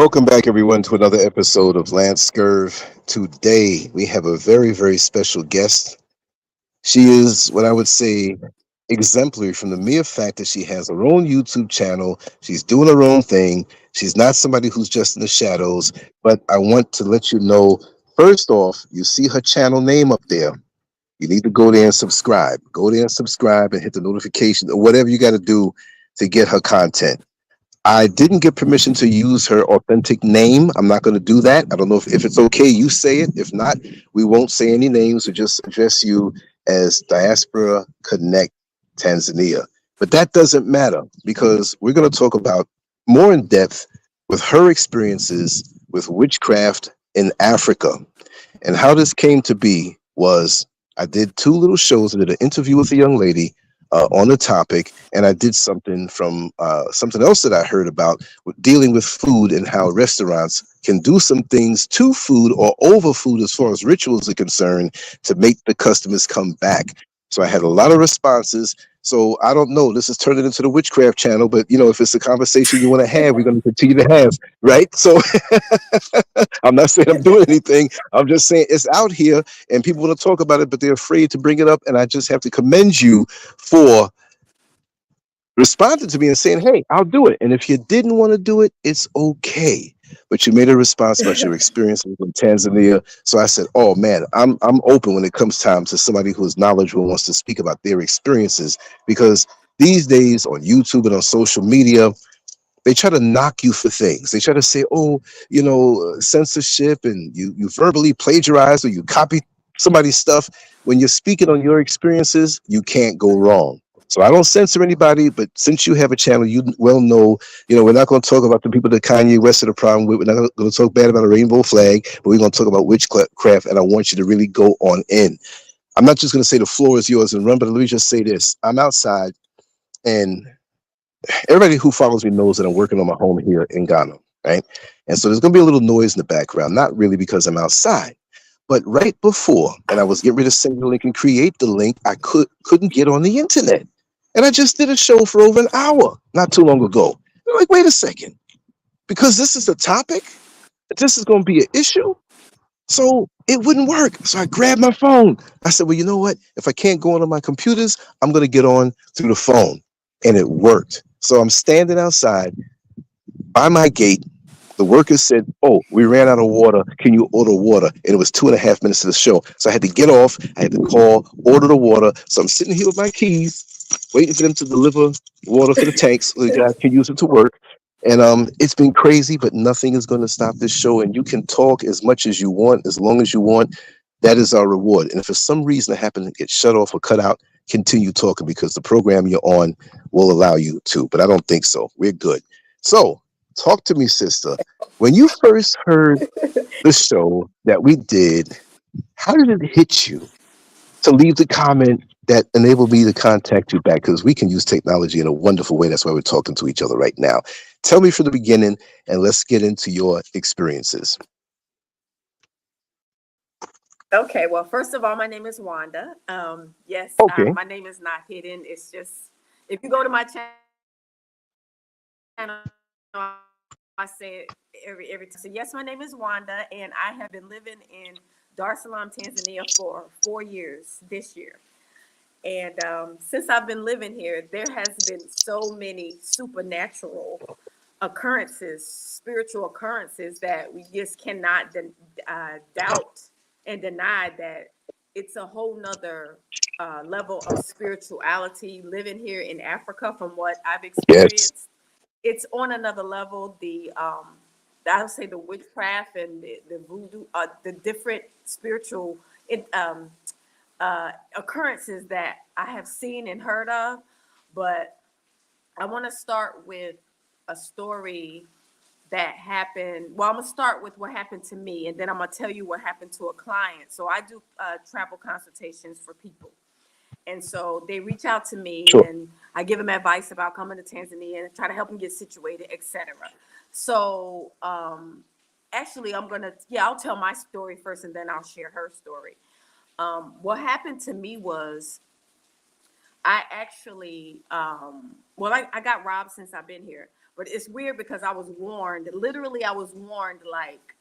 Welcome back, everyone, to another episode of Lancescurv. Today, we have a very, very special guest. She is what I would say exemplary from the mere fact that she has her own YouTube channel. She's doing her own thing. She's not somebody who's just in the shadows. But I want to let you know, first off, you see her channel name up there. You need to go there and subscribe. Go there and subscribe and hit the notification or whatever you got to do to get her content. I didn't get permission to use her authentic name. I'm not going to do that. I don't know if it's okay. You say it. If not, we won't say any names. We just address you as Diaspora Connect Tanzania. But that doesn't matter because we're going to talk about more in depth with her experiences with witchcraft in Africa. And how this came to be was I did two little shows. I did an interview with a young lady on the topic, and I did something from something else that I heard about with dealing with food and how restaurants can do some things to food or over food as far as rituals are concerned to make the customers come back. So I had a lot of responses. So I don't know. This is turning into the witchcraft channel, but you know, if it's a conversation you want to have, we're going to continue to have, right? So I'm not saying I'm doing anything. I'm just saying it's out here and people want to talk about it, but they're afraid to bring it up. And I just have to commend you for responding to me and saying, hey, I'll do it. And if you didn't want to do it, it's okay. But you made a response about your experiences in Tanzania. So I said, oh man, I'm open when it comes time to somebody who is knowledgeable and wants to speak about their experiences. Because these days on YouTube and on social media, they try to knock you for things. They try to say, oh, you know, censorship, and you verbally plagiarize or you copy somebody's stuff. When you're speaking on your experiences, you can't go wrong. So I don't censor anybody, but since you have a channel, you well know, you know, we're not going to talk about the people that Kanye West had a problem with. We're not going to talk bad about a rainbow flag, but we're going to talk about witchcraft, and I want you to really go on in. I'm not just going to say the floor is yours and run, but let me just say this. I'm outside, and everybody who follows me knows that I'm working on my home here in Ghana, right? And so there's going to be a little noise in the background, not really because I'm outside, but right before, and I was getting ready to send the link and create the link, I couldn't get on the internet. And I just did a show for over an hour not too long ago. I'm like, wait a second, because this is a topic, this is going to be an issue, so it wouldn't work. So I grabbed my phone. I said, well, you know what? If I can't go on my computers, I'm going to get on through the phone. And it worked. So I'm standing outside by my gate. The workers said, oh, we ran out of water. Can you order water? And it was 2.5 minutes to the show. So I had to get off. I had to call, order the water. So I'm sitting here with my keys, waiting for them to deliver water for the tanks so the guys can use it to work. And it's been crazy, but nothing is going to stop this show. And you can talk as much as you want, as long as you want. That is our reward. And if for some reason it happens to get shut off or cut out, continue talking because the program you're on will allow you to. But I don't think so. We're good. So talk to me, sister. When you first heard the show that we did, how did it hit you to leave the comment that enabled me to contact you back? Because we can use technology in a wonderful way. That's why we're talking to each other right now. Tell me from the beginning, and let's get into your experiences. Okay, well, first of all, my name is Wanda. Yes, Okay. my name is not hidden. It's just, if you go to my channel, I say it every time. So yes, my name is Wanda, and I have been living in Dar es Salaam, Tanzania for 4 years this year. And since I've been living here, there has been so many supernatural occurrences, spiritual occurrences that we just cannot doubt and deny that it's a whole nother level of spirituality living here in Africa from what I've Yes. experienced. It's on another level. I would say the witchcraft and the voodoo, the different spiritual occurrences that I have seen and heard of. But I want to start with a story that happened. Well, I'm gonna start with what happened to me, and then I'm gonna tell you what happened to a client. So I do travel consultations for people, and so they reach out to me, Sure. and I give them advice about coming to Tanzania and try to help them get situated, etc. So actually, I'll tell my story first, and then I'll share her story. What happened to me was I actually, I got robbed since I've been here. But it's weird because I was warned. Literally, I was warned like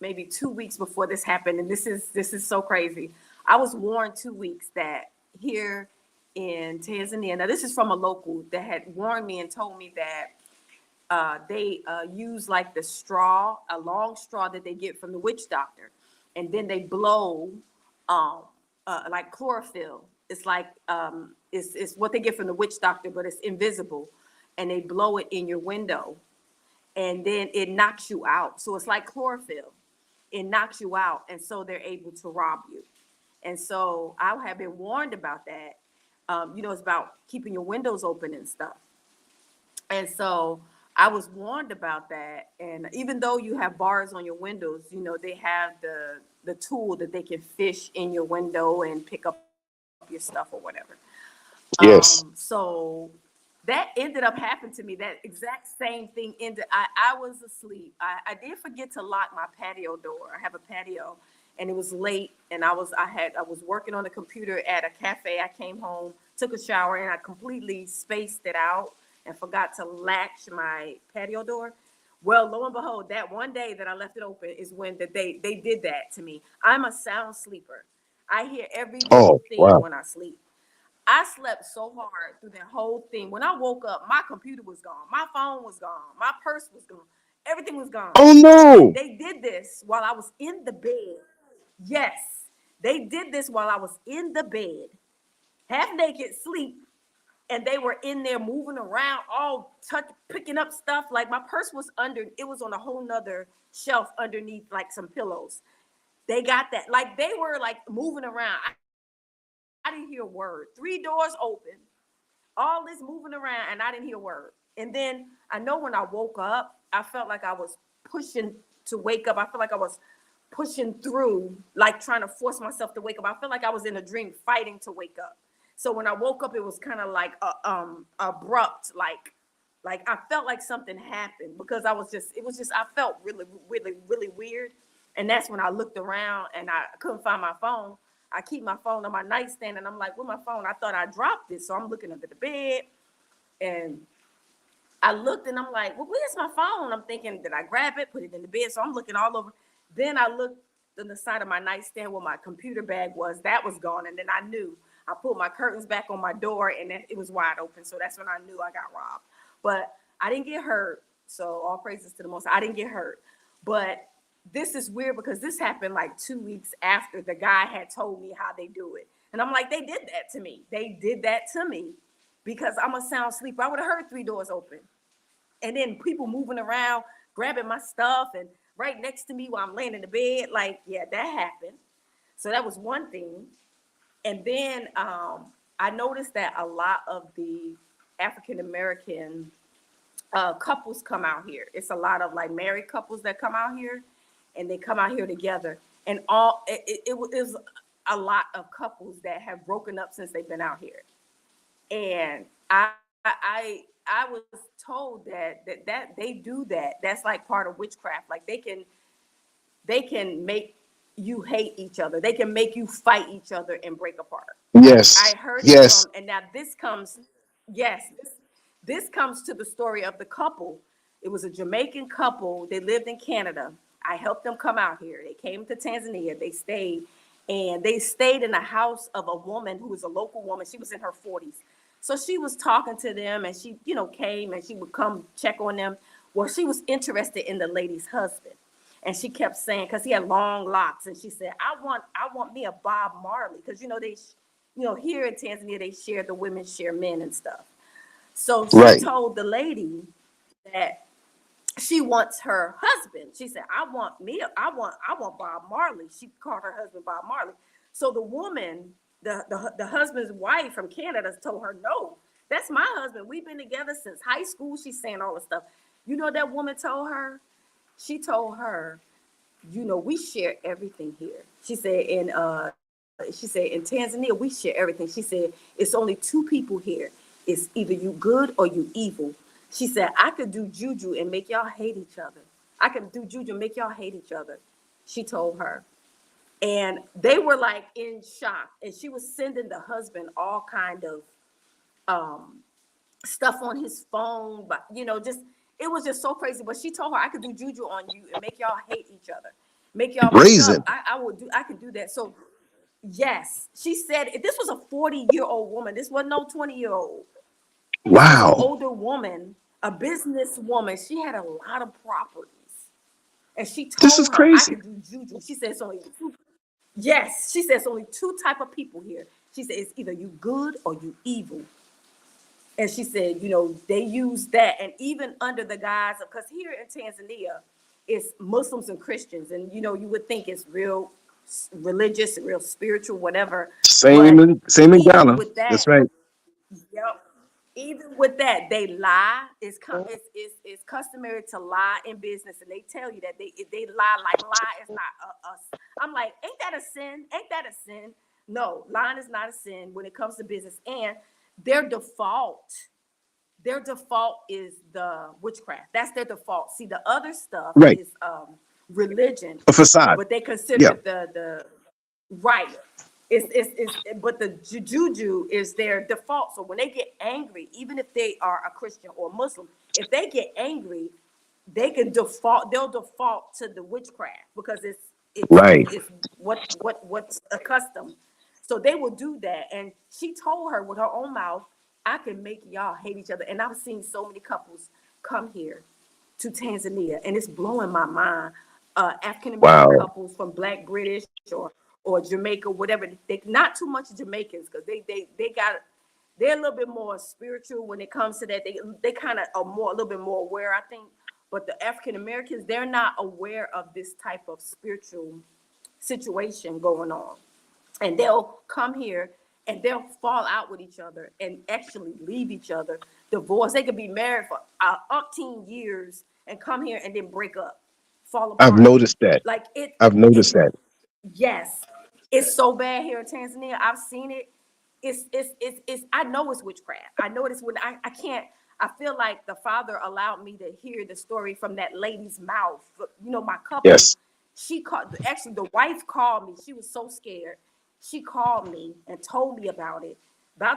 maybe 2 weeks before this happened, and this is so crazy. I was warned 2 weeks that here in Tanzania. Now, this is from a local that had warned me and told me that they use like the straw, a long straw that they get from the witch doctor, and then they blow um, like chlorophyll. It's like it's what they get from the witch doctor, but it's invisible, and they blow it in your window, and then it knocks you out. So it's like chlorophyll. It knocks you out, and so they're able to rob you. And so I have been warned about that. It's about keeping your windows open and stuff. And so I was warned about that. And even though you have bars on your windows, they have the tool that they can fish in your window and pick up your stuff or whatever. Yes. So that ended up happening to me. That exact same thing ended. I was asleep. I did forget to lock my patio door. I have a patio, and it was late, and I was working on the computer at a cafe. I came home, took a shower, and I completely spaced it out and forgot to latch my patio door. Well, lo and behold, that one day that I left it open is when they did that to me. I'm a sound sleeper. I hear every Oh, little thing wow. when I sleep. I slept so hard through that whole thing. When I woke up, my computer was gone, my phone was gone, my purse was gone, everything was gone. Oh And no. they did this while I was in the bed. Yes, they did this while I was in the bed, half naked, sleep, and they were in there moving around, all picking up stuff. Like my purse was under, it was on a whole nother shelf underneath, like some pillows. They got that, like they were like moving around. I didn't hear a word. 3 doors open, all this moving around, and I didn't hear a word. And then I know when I woke up, I felt like I was pushing to wake up. I felt like I was pushing through, like trying to force myself to wake up. I felt like I was in a dream fighting to wake up. So when I woke up, it was kind of like abrupt, like I felt like something happened because I felt really, really, really weird. And that's when I looked around and I couldn't find my phone. I keep my phone on my nightstand, and I'm like, "Where's my phone?" I thought I dropped it, so I'm looking under the bed, and I looked, and I'm like, "Well, where's my phone?" I'm thinking, did I grab it, put it in the bed? So I'm looking all over. Then I looked on the side of my nightstand where my computer bag was. That was gone, and then I knew. I pulled my curtains back on my door, and then it was wide open. So that's when I knew I got robbed. But I didn't get hurt. So all praises to the Most High. I didn't get hurt, but this is weird because this happened like 2 weeks after the guy had told me how they do it. And I'm like, they did that to me. They did that to me because I'm a sound sleeper. I would have heard 3 doors open. And then people moving around, grabbing my stuff, and right next to me while I'm laying in the bed. Like, yeah, that happened. So that was one thing. And then I noticed that a lot of the African American couples come out here. It's a lot of like married couples that come out here, and they come out here together. And it was a lot of couples that have broken up since they've been out here. And I was told that they do that. That's like part of witchcraft. Like they can make you hate each other. They can make you fight each other and break apart. I Yes. heard it Yes. from, and now this comes, yes, this comes to the story of the couple. It was a Jamaican couple. They lived in Canada. I helped them come out here. They came to Tanzania. They stayed in the house of a woman who was a local woman. She was in her 40s. So she was talking to them, and she, came and she would come check on them. Well, she was interested in the lady's husband. And she kept saying, because he had long locks, and she said, I want me a Bob Marley. Because here in Tanzania, they share, the women share men and stuff. So she Right. told the lady that she wants her husband. She said, I want Bob Marley. She called her husband Bob Marley. So the woman, the husband's wife from Canada, told her, no, that's my husband. We've been together since high school. She's saying all this stuff. You know what that woman told her? She told her, we share everything here. She said in Tanzania, we share everything. She said, it's only two people here. It's either you good or you evil. She said, I could do juju and make y'all hate each other. I could do juju and make y'all hate each other. She told her. And they were like in shock. And she was sending the husband all kind of um stuff on his phone, but just it was just so crazy. But she told her, I could do juju on you and make y'all hate each other, make y'all break up. Brazen. I can do that. So yes, she said this was a 40-year-old woman. This wasn't no 20-year-old. This was an Wow. older woman, a businesswoman. She had a lot of properties. And she This is told her, I crazy. could do juju. She said it's only two. Yes, she said it's only two type of people here. She said it's either you good or you evil. And she said, they use that. And even under the guise of, because here in Tanzania, it's Muslims and Christians. And, you would think it's real religious and real spiritual, whatever. But Same in even Ghana. with that, That's right. yep, even with that, they lie. It's customary to lie in business, and they tell you that they lie like lie is not us. I'm like, ain't that a sin? Ain't that a sin? No, lying is not a sin when it comes to business. And their default, their default is the witchcraft. That's their default. See, the other stuff Right. is religion, A facade. but they Yeah. consider the right. But the juju is their default. So when they get angry, even if they are a Christian or Muslim, if they get angry, they can default. They'll default to the witchcraft because Right. it's what's accustomed. So they will do that. And she told her with her own mouth, I can make y'all hate each other. And I've seen so many couples come here to Tanzania, and it's blowing my mind. African American Wow. couples from Black British or Jamaica, whatever. They not too much Jamaicans because they're a little bit more spiritual when it comes to that. They kind of are a little bit more aware, I think. But the African Americans, they're not aware of this type of spiritual situation going on, and they'll come here and they'll fall out with each other and actually leave each other, divorce. They could be married for umpteen years and come here and then break up, fall I've apart. noticed that. Like it, I've it noticed that. yes, it's so bad here in Tanzania. I've seen it. It's I know it's witchcraft. I know it's when I can't. I feel like the father allowed me to hear the story from that lady's mouth. My couple, Yes. she called, actually the wife called me. She was so scared. She called me and told me about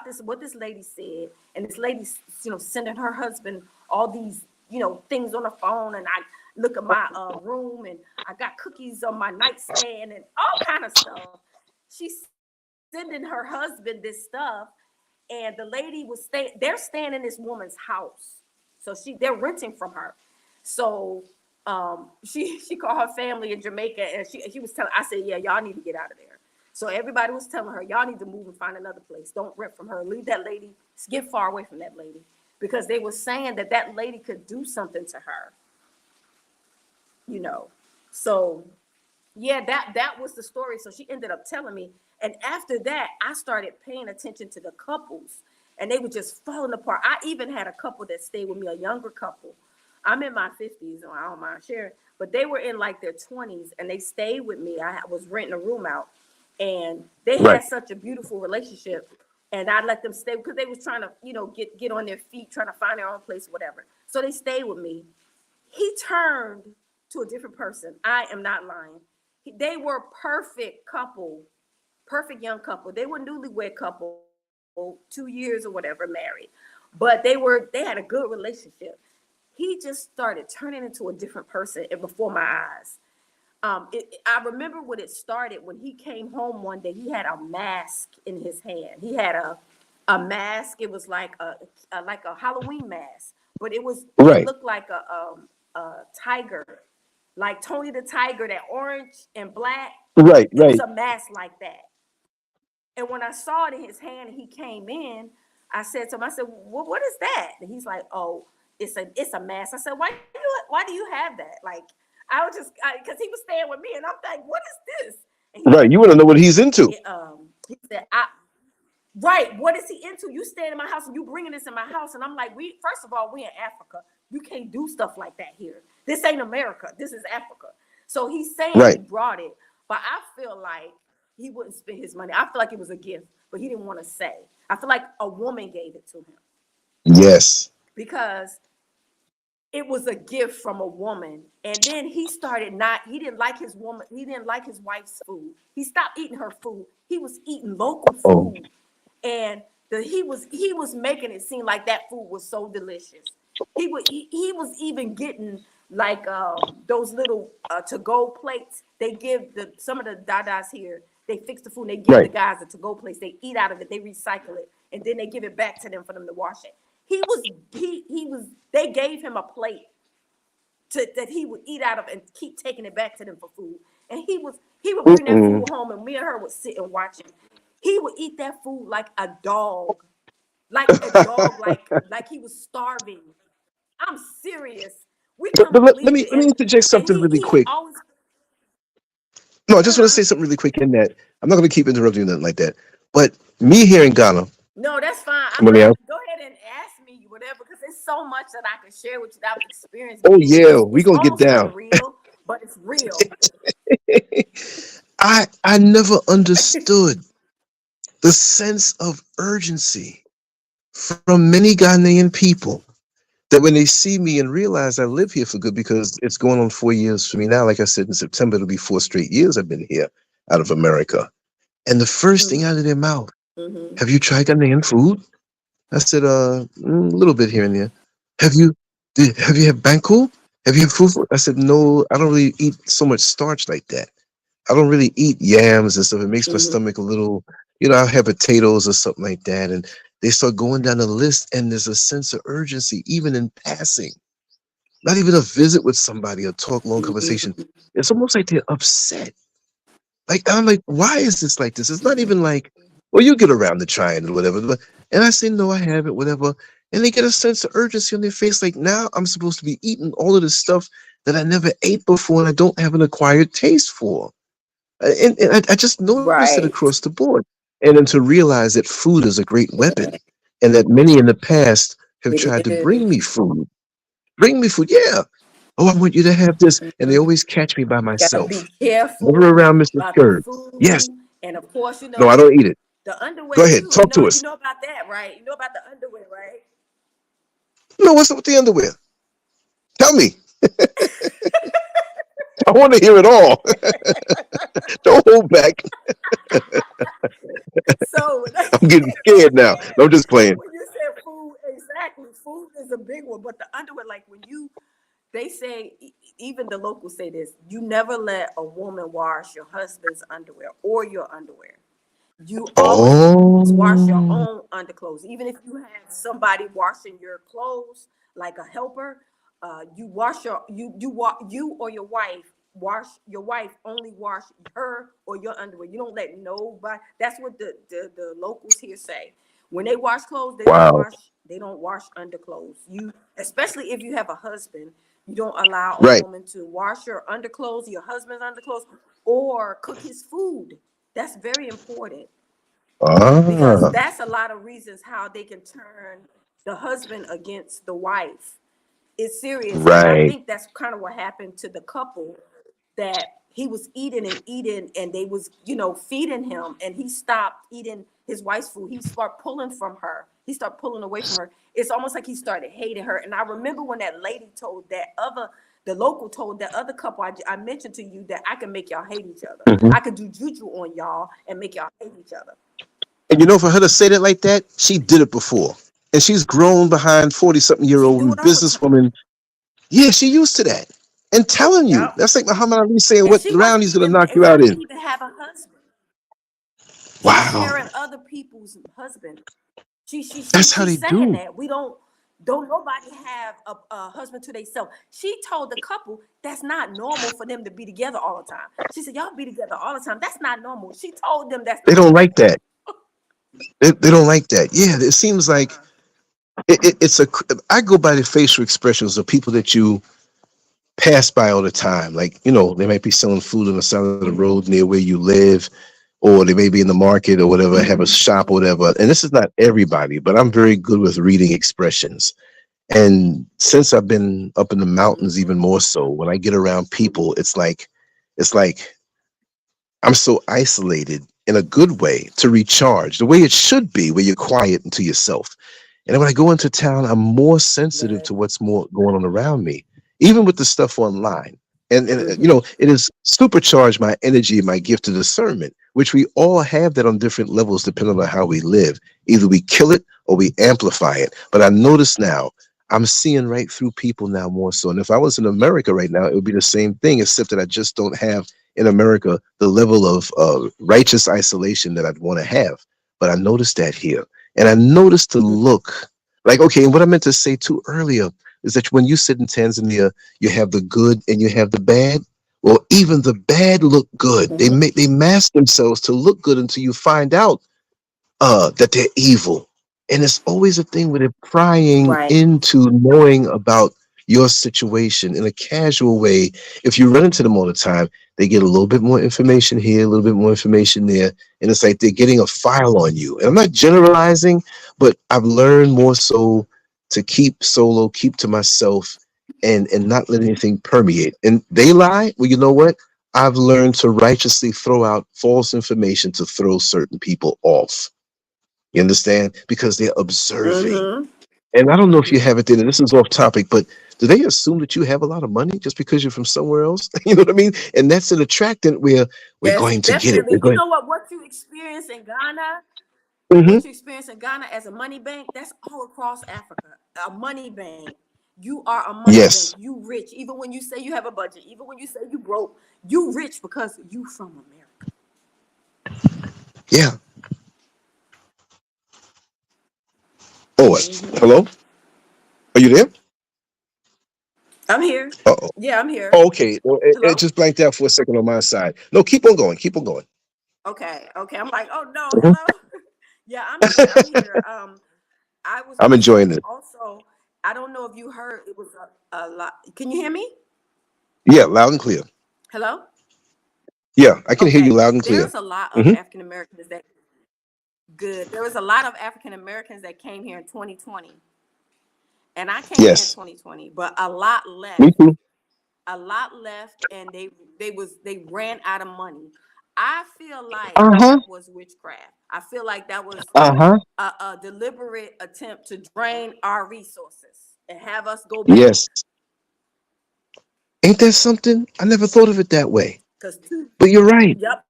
this, what this lady said. And this lady, sending her husband all these, things on the phone. And I look at my room and I got cookies on my nightstand and all kind of stuff. She's sending her husband this stuff. And the lady was they're staying in this woman's house. So they're renting from her. So she called her family in Jamaica, and she was telling, I said, yeah, y'all need to get out of there. So everybody was telling her, y'all need to move and find another place. Don't rent from her. Leave that lady. Get far away from that lady. Because they were saying that lady could do something to her. So yeah, that was the story. So she ended up telling me. And after that, I started paying attention to the couples, and they were just falling apart. I even had a couple that stayed with me, a younger couple. I'm in my 50s, so I don't mind sharing, but they were in like their 20s, and they stayed with me. I was renting a room out, and they Right. had such a beautiful relationship. And I let them stay because they was trying to, get on their feet, trying to find their own place, whatever. So they stayed with me. He turned to a different person. I am not lying. They were perfect couple, perfect young couple. They were newlywed couple, 2 years or whatever, married, but they had a good relationship. He just started turning into a different person and before my eyes. I remember when it started. When he came home one day, he had a mask in his hand. He had a mask. It was like a Halloween mask, but it Right. looked like a tiger, like Tony the Tiger, that orange and black. Right. It was Right. a mask like that. And when I saw it in his hand and he came in, I said to him, I said, what is that? And he's like, oh, it's a mask. I said, why do you have that? Like, I was just, because he was staying with me, and I'm like, what is this? And Right. You want to know what he's into. he said, right, what is he into? You staying in my house and you bringing this in my house. And I'm like, first of all, we in Africa. You can't do stuff like that here. This ain't America. This is Africa. So he's saying he Right. brought it, but I feel like he wouldn't spend his money. I feel like it was a gift, but he didn't want to say. I feel like a woman gave it to him Yes. because it was a gift from a woman. And then he didn't like his woman. He didn't like his wife's food. He stopped eating her food. He was eating local Oh. food. And he was making it seem like that food was so delicious. He was even getting like those little to go plates. They give some of the dadas here. They fix the food. And they give the Right. guys the to go plates. They eat out of it. They recycle it, and then they give it back to them for them to wash it. He was. They gave him a plate that he would eat out of and keep taking it back to them for food. And he would bring that Mm-mm. food home, and me and her would sit and watch him. He would eat that food like a dog, like he was starving. I'm serious. We couldn't But let believe me it. let me interject And something really he quick. always No, I just want to uh-huh. say something really quick in that. I'm not going to keep interrupting you, nothing like that. But me here in Ghana, No, that's fine. I'm somebody glad. else. Go ahead and ask me whatever, because there's so much that I can share with you that I've experienced Oh before. yeah, It's we it's gonna get almost down. unreal, but it's real. I never understood the sense of urgency from many Ghanaian people that when they see me and realize I live here for good, because it's going on 4 years for me now. Like I said, in September it'll be 4 straight years I've been here out of America. And the first thing out of their mouth, Mm-hmm. have you tried Ghanaian food? I said, a little bit here and there. Have you have you had banku? Have you had fufu? I said, no, I don't really eat so much starch like that. I don't really eat yams and stuff. It makes my Mm-hmm. stomach a little, I'll have potatoes or something like that. And they start going down the list, and there's a sense of urgency, even in passing. Not even a visit with somebody, a talk, long conversation. Mm-hmm. It's almost like they're upset. Like, I'm like, why is this like this? It's not even like, well, you get around to trying or whatever. And I say, no, I haven't, whatever. And they get a sense of urgency on their face. Like, now I'm supposed to be eating all of this stuff that I never ate before and I don't have an acquired taste for. And I just noticed it Right. across the board. And then to realize that food is a great weapon, and that many in the past have It tried to bring is. me food. Bring me food, yeah. Oh, I want you to have this. And they Mm-hmm. always catch me by Gotta be myself. Never careful around Mr. about the Scurv. Yes. food, and of course, No, I don't eat it. the Go underwear ahead. too. Talk to You us. know about that, right? You know about the underwear, right? No, what's up with the underwear? Tell me. I want to hear it all. Don't hold back. So I'm getting scared now. No, I'm just playing. when you said food, exactly, food is a big one. But the underwear, like when they say, even the locals say this: you never let a woman wash your husband's underwear or your underwear. You always wash your Oh, own underclothes. Even if you have somebody washing your clothes, like a helper, you wash you or your wife wash your wife only wash her or your underwear. You don't let nobody. That's what the locals here say. When they wash clothes, wow. they don't wash underclothes. You, especially if you have a husband, you don't allow a Right. woman to wash your underclothes, your husband's underclothes, or cook his food. That's very important, because Ah, that's a lot of reasons how they can turn the husband against the wife. It's serious. And I right. think that's kind of what happened to the couple, that he was eating and eating, and they was, feeding him, and he stopped eating his wife's food. He started pulling from her. He started pulling away from her. It's almost like he started hating her. And I remember when that lady told the local told that other couple I mentioned to you, that I can make y'all hate each other. Mhm. I could do juju on y'all and make y'all hate each other. And for her to say that like that, she did it before. And she's grown behind 40 something year She old do it all the time. businesswoman. Yeah, she used to that. And telling you, Yep. that's like Muhammad Ali saying, And what round he's going to knock and you she out didn't in. even have a husband. She's Wow. sharing other people's husband. That's how they She's saying do. that we don't nobody have a husband to themselves. She told the couple that's not normal for them to be together all the time. She said, y'all be together all the time. That's not normal. She told them that's They not don't like normal. that. They don't like that. Yeah, it seems like Uh-uh. it's a. I go by the facial expressions of people that you pass by all the time. Like, they might be selling food on the side of the road near where you live, or they may be in the market or whatever, have a shop or whatever. And this is not everybody, but I'm very good with reading expressions. And since I've been up in the mountains, even Mm-hmm. more so, when I get around people, it's like I'm so isolated in a good way to recharge, the way it should be, where you're quiet and to yourself. And then when I go into town, I'm more sensitive Right. to what's more going on around me, even with the stuff online. And Mm-hmm. it has supercharged my energy, my gift of discernment. which we all have that on different levels depending on how we live. Either we kill it or we amplify it. But I notice now I'm seeing right through people now more so. And if I was in America right now, it would be the same thing, except that I just don't have in America the level of righteous isolation that I'd want to have. But I noticed that here. And I noticed to look like, okay, and what I meant to say too earlier is that when you sit in Tanzania, you have the good and you have the bad. Well, even the bad look good. They mask themselves to look good until you find out that they're evil. And it's always a thing where they're prying Right. into knowing about your situation in a casual way. If you run into them all the time, they get a little bit more information here, a little bit more information there. And it's like they're getting a file on you. And I'm not generalizing, but I've learned more so to keep solo, keep to myself, and not let anything permeate. And they lie. Well, you know what? I've learned to righteously throw out false information to throw certain people off. You understand? Because they're observing. Mm-hmm. And I don't know if you have it there, and this is off topic, but do they assume that you have a lot of money just because you're from somewhere else? You know what I mean? And that's an attractant where we're Yes, going to get it. definitely. We're You going. know what you experience in Ghana, Hmm. what you experience in Ghana as a money bank, that's all across Africa. A money bank. You are a money bank. Yes. You rich. Even when you say you have a budget, even when you say you broke, you rich because you from America. Yeah. Oh, hello? Are you there? I'm here. Uh-oh. Yeah, I'm here. Oh, okay. Well, it Hello? just blanked out for a second on my side. No, keep on going. Keep on going. Okay. Okay. I'm like, oh no, Mhm. hello. Yeah, I'm here. I'm here. I was I'm gonna say enjoying it. also, I don't know if you heard it was a lot. Can you hear me? Yeah, loud and clear. Hello? Yeah, I can hear you Okay. loud and clear. There's a lot of Hmm. African Americans that good. There was a lot of African Americans that came here in 2020. And I came here in Yes. 2020, but a lot Me left. too. A lot left and they ran out of money. I feel like Uh-huh. that was witchcraft. I feel like that was Uh-huh. a deliberate attempt to drain our resources and have us go back. Yes. Ain't that something? I never thought of it that way. Because But you're right. yep,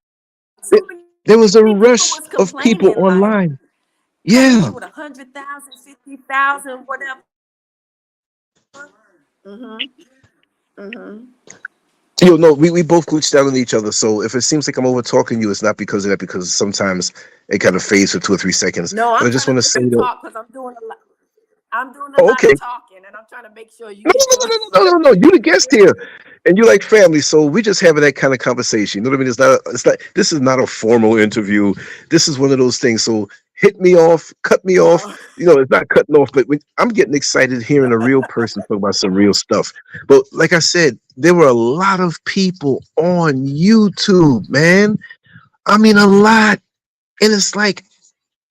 There too many there was a people was rush of complaining, people like online. came here Yeah. with 100,000, 50,000, whatever. Mm-hmm. Mm-hmm. You know, we both glitched out on each other. So if it seems like I'm over talking you, it's not because of that, because sometimes it kind of fades for 2 or 3 seconds. No, But I I'm just trying to want to let say you that, talk because I'm doing a lot. I'm doing a oh, lot okay. of talking, and I'm trying to make sure you No, get no, your. no, no, no, no, no, no. You the guest here, and you like family, so we just having that kind of conversation. You know what I mean? It's not. It's not. This is not a formal interview. This is one of those things. So hit me off, cut me off. Oh, You know, it's not cutting off, but I'm getting excited hearing a real person talk about some real stuff. But like I said, there were a lot of people on YouTube, man. I mean, a lot, and it's like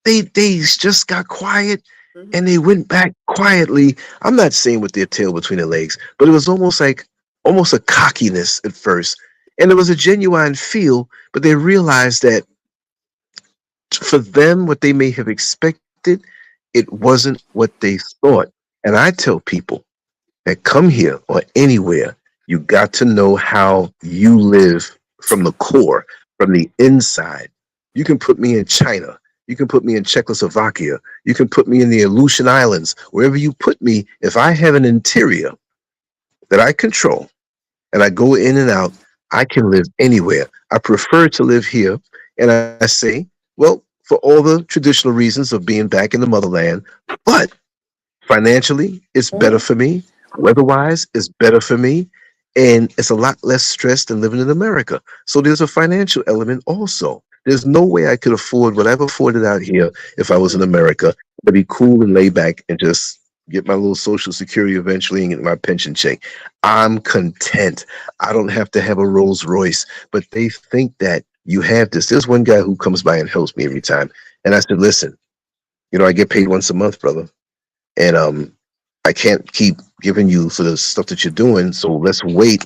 they just got quiet and mhm. they went back quietly. I'm not saying with their tail between their legs, but it was almost like almost a cockiness at first. And there was a genuine feel, but they realized that for them, what they may have expected, it wasn't what they thought. And I tell people that come here or anywhere, you got to know how you live from the core, from the inside. You can put me in China. You can put me in Czechoslovakia. You can put me in the Aleutian Islands. Wherever you put me, if I have an interior that I control and I go in and out, I can live anywhere. I prefer to live here. And I say, well, for all the traditional reasons of being back in the motherland, but financially, it's better Mhm. for me. Weather-wise, it's better for me. And it's a lot less stress than living in America. So there's a financial element also. There's no way I could afford what I've afforded out here if I was in Mhm. America to be cool and lay back and just get my little social security eventually and get my pension check. I'm content. I don't have to have a Rolls Royce, but they think that you have this. There's one guy who comes by and helps me every time. And I said, listen, I get paid once a month, brother. And I can't keep giving you for the stuff that you're doing. So let's wait,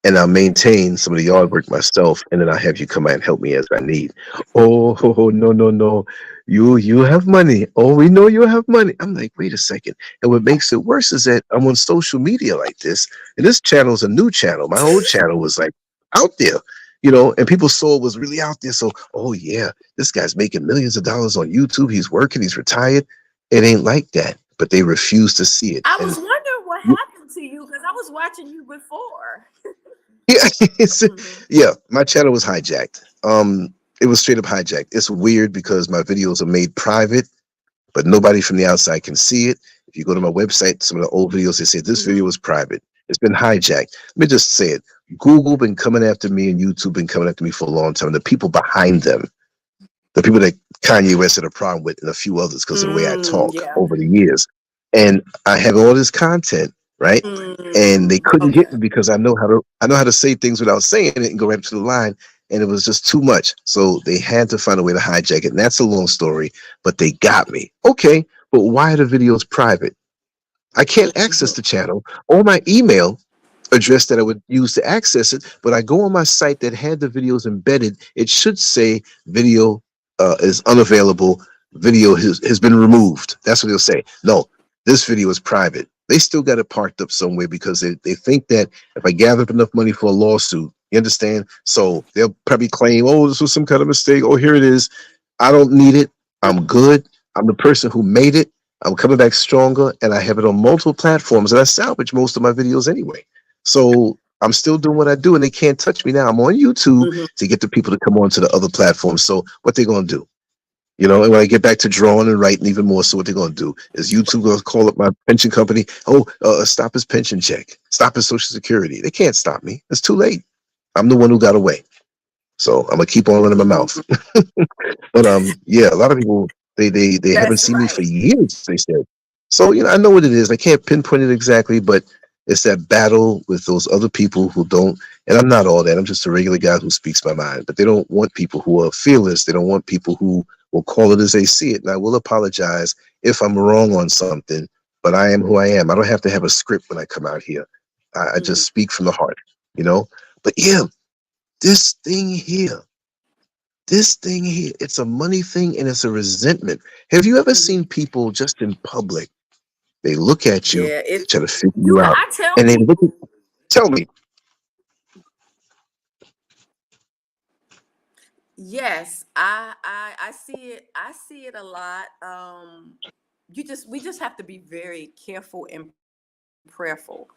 and I'll maintain some of the yard work myself, and then I'll have you come out and help me as I need. Oh, no, no, no. You have money. Oh, we know you have money. I'm like, wait a second. And what makes it worse is that I'm on social media like this, and this channel is a new channel. My old channel was like out there. and people saw it was really out there. So, oh yeah, this guy's making millions of dollars on YouTube. He's working, he's retired. It ain't like that, but they refuse to see it. I was And wondering what happened to you because I was watching you before. yeah, Hmm. yeah, my channel was hijacked. It was straight up hijacked. It's weird because my videos are made private, but nobody from the outside can see it. If you go to my website, some of the old videos, they say this video Hmm. was private. It's been hijacked. Let me just say it. Google been coming after me and YouTube been coming after me for a long time. The people behind them, the people that Kanye West had a problem with, and a few others because of the way I talk Yeah. over the years. And I have all this content, right? And they couldn't Okay. get me because I know how to say things without saying it and go right to the line. And it was just too much. So they had to find a way to hijack it. And that's a long story, but they got me. Okay, but why are the videos private? I can't access Hmm. the channel or my email address that I would use to access it. But I go on my site that had the videos embedded. It should say video is unavailable. Video has been removed. That's what they'll say. No, this video is private. They still got it parked up somewhere because they think that if I gather up enough money for a lawsuit, you understand? So they'll probably claim, oh, this was some kind of mistake. Oh, here it is. I don't need it. I'm good. I'm the person who made it. I'm coming back stronger, and I have it on multiple platforms, and I salvage most of my videos anyway. So I'm still doing what I do, and they can't touch me now. I'm on YouTube Hmm. to get the people to come on to the other platforms. So what they gonna do? And when I get back to drawing and writing even more, so what they're gonna do is YouTube gonna call up my pension company. Oh, stop his pension check, stop his Social Security. They can't stop me. It's too late. I'm the one who got away. So I'm gonna keep on running my mouth. Hmm. But yeah, a lot of people they haven't That's seen me for right. years. They said so. I know what it is. I can't pinpoint it exactly, but it's that battle with those other people who don't. And I'm not all that. I'm just a regular guy who speaks my mind. But they don't want people who are fearless. They don't want people who will call it as they see it. And I will apologize if I'm wrong on something. But I am who I am. I don't have to have a script when I come out here. I Hmm. just speak from the heart. You know. But yeah, this thing here. This thing here, it's a money thing and it's a resentment. Have you ever Hmm. seen people just in public? They look at you, Yeah. try to figure You you know, out, I tell and they look at, people. tell me, Yes, I see it. I see it a lot. We just have to be very careful and prayerful.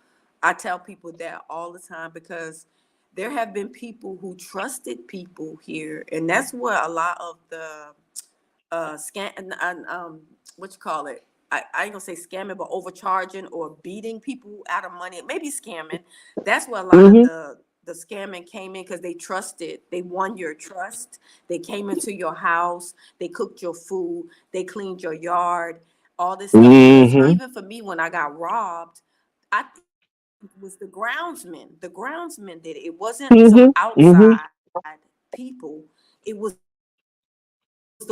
I tell people that all the time because there have been people who trusted people here, and that's where a lot of the scam what you call it. I ain't gonna say scamming, but overcharging or beating people out of money. Maybe scamming. That's where a lot of mm-hmm, the scamming came in because they trusted. They won your trust. They came into your house. They cooked your food. They cleaned your yard. All this stuff. Because mm-hmm, even for me, when I got robbed, I think it was the groundsman. The groundsman did it. It wasn't some mm-hmm, mm-hmm, outside people. It was the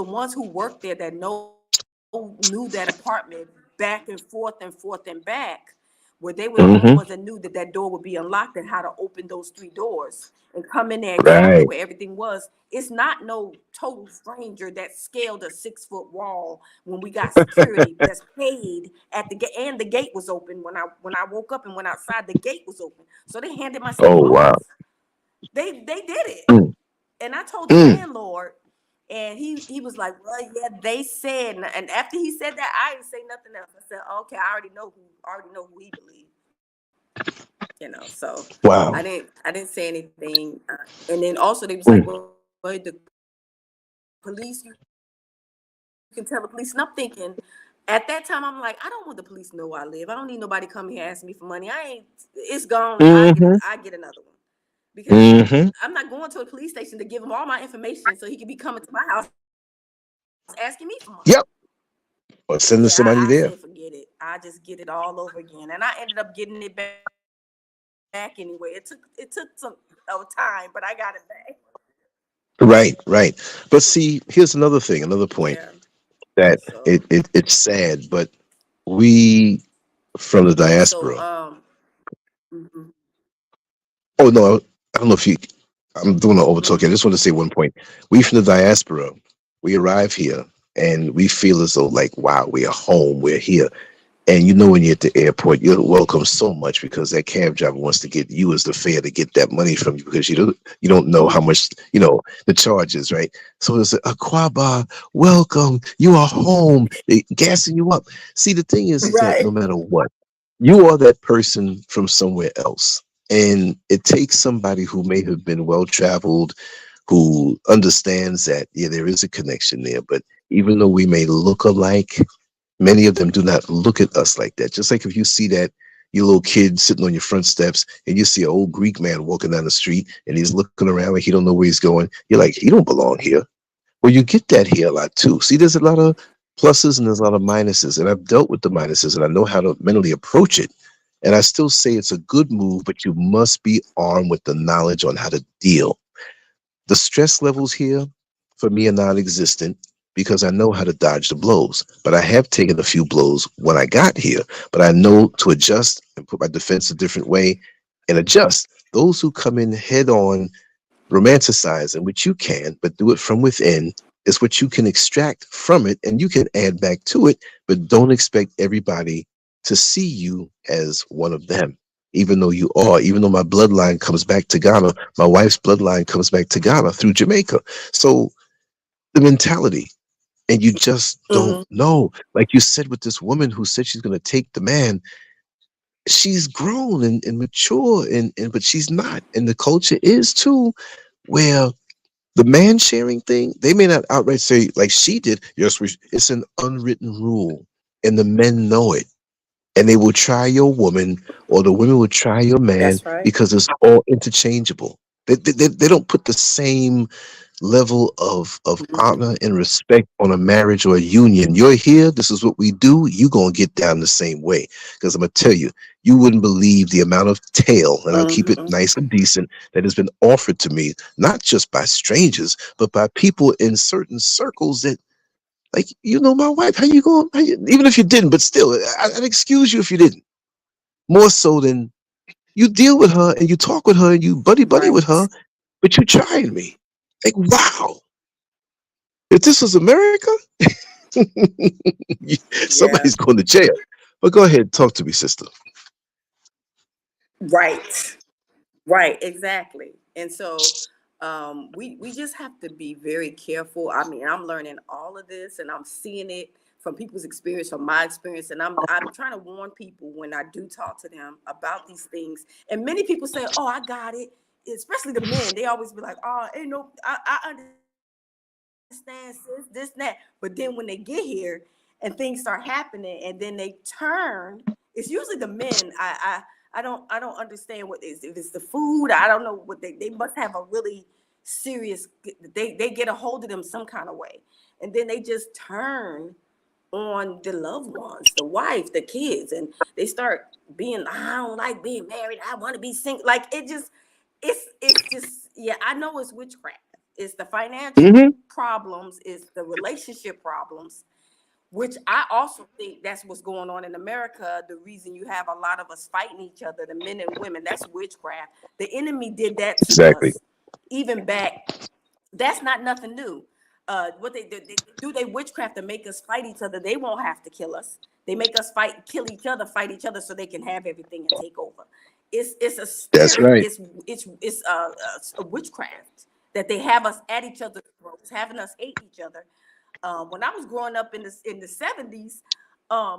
ones who worked there that knew that apartment back and forth and back, where they were the only mm-hmm. ones that knew that that door would be unlocked and how to open those three doors and come in there exactly Right. where everything was. It's not no total stranger that scaled a 6-foot wall when we got security that's paid at the gate, and the gate was open when I woke up and went outside. The gate was open, so they handed my stuff Oh wow. off. They did it, Mm, and I told the mm, landlord, and he was like, "Well, yeah, they said." And after he said that, I didn't say nothing else. I said, "Okay, I already know who he believed." So wow. I didn't say anything. And then also they was like, Mm, "Well, the police, you can tell the police." And I'm thinking, at that time, I'm like, I don't want the police to know where I live. I don't need nobody coming here asking me for money. I ain't. It's gone, and mm-hmm, I get another one because mm-hmm. I'm not going to a police station to give him all my information so he can be coming to my house asking me for money. Yep. Or sending Yeah, somebody I there. say forget it. I just get it all over again, and I ended up getting it back anyway. It took some time, but I got it back. Right, right. But see, here's another thing, another point Yeah. that So it's sad, but we from the also, diaspora. mhm, Oh no, I don't know if you. I'm doing an overtalk. I mhm, just want to say one point. We from the diaspora, we arrive here and we feel as though like, wow, we're home, we're here. And you know when you're at the airport, you're welcome so much because that cab driver wants to get you as the fare to get that money from you because you don't know how much the charge is, right? So it's a Aquaba, welcome, you are home. They gassing you up. See, the thing is that no Right. matter what, you are that person from somewhere else, and it takes somebody who may have been well traveled, who understands that yeah, there is a connection there, but even though we may look alike, many of them do not look at us like that. Just like if you see that your little kid sitting on your front steps and you see an old Greek man walking down the street and he's looking around like he don't know where he's going, you're like, he don't belong here. Well, you get that here a lot too. See, there's a lot of pluses and there's a lot of minuses, and I've dealt with the minuses and I know how to mentally approach it. And I still say it's a good move, but you must be armed with the knowledge on how to deal. The stress levels here for me are non-existent because I know how to dodge the blows. But I have taken a few blows when I got here. But I know to adjust and put my defense a different way and adjust. Those who come in head on, romanticize, and which you can, but do it from within, is what you can extract from it and you can add back to it. But don't expect everybody to see you as one of them, even though you are. Even though my bloodline comes back to Ghana, my wife's bloodline comes back to Ghana through Jamaica. So the mentality, and you just don't Hmm. know. Like you said with this woman who said she's going to take the man, she's grown and mature, and but she's not. And the culture is too, where the man sharing thing, they may not outright say like she did, yes, it's an unwritten rule, and the men know it. And they will try your woman, or the women will try your man That's right. because it's all interchangeable. They don't put the same level of Hmm. honor and respect on a marriage or a union. You're here, this is what we do, you gonna get down the same way. Because I'm gonna tell you, you wouldn't believe the amount of tail, and I'll keep it Hmm. nice and decent, that has been offered to me, not just by strangers, but by people in certain circles that, like, my wife, how you going? Even if you didn't, but still, I'd excuse you if you didn't. More so than you deal with her and you talk with her and you buddy with her, Right. but you trying me. Like, wow, if this was America, Yeah. somebody's going to jail. But go ahead, talk to me, sister. Right. Right, exactly. And so we just have to be very careful. I mean, I'm learning all of this and I'm seeing it from people's experience, from my experience, and I'm trying to warn people when I do talk to them about these things. And many people say, "Oh, I got it." Especially the men, they always be like, "Oh, ain't no, I understand, sis, this, and that." But then when they get here and things start happening, and then they turn, it's usually the men. I don't understand what is, if it's the food. I don't know what they must have a really serious. They get a hold of them some kind of way, and then they just turn on the loved ones, the wife, the kids, and they start being, I don't like being married, I want to be single. Like it just, it's just, yeah, I know it's witchcraft. It's the financial Hmm. problems, it's the relationship problems, which I also think that's what's going on in America. The reason you have a lot of us fighting each other, the men and women, that's witchcraft. The enemy did that to Exactly. us even back. That's not nothing new. What they do, they witchcraft to make us fight each other. They won't have to kill us. They make us kill each other, fight each other, so they can have everything and take over. It's a That's spirit. right. It's a witchcraft that they have us at each other's throats, having us hate each other. When I was growing up in the 70s,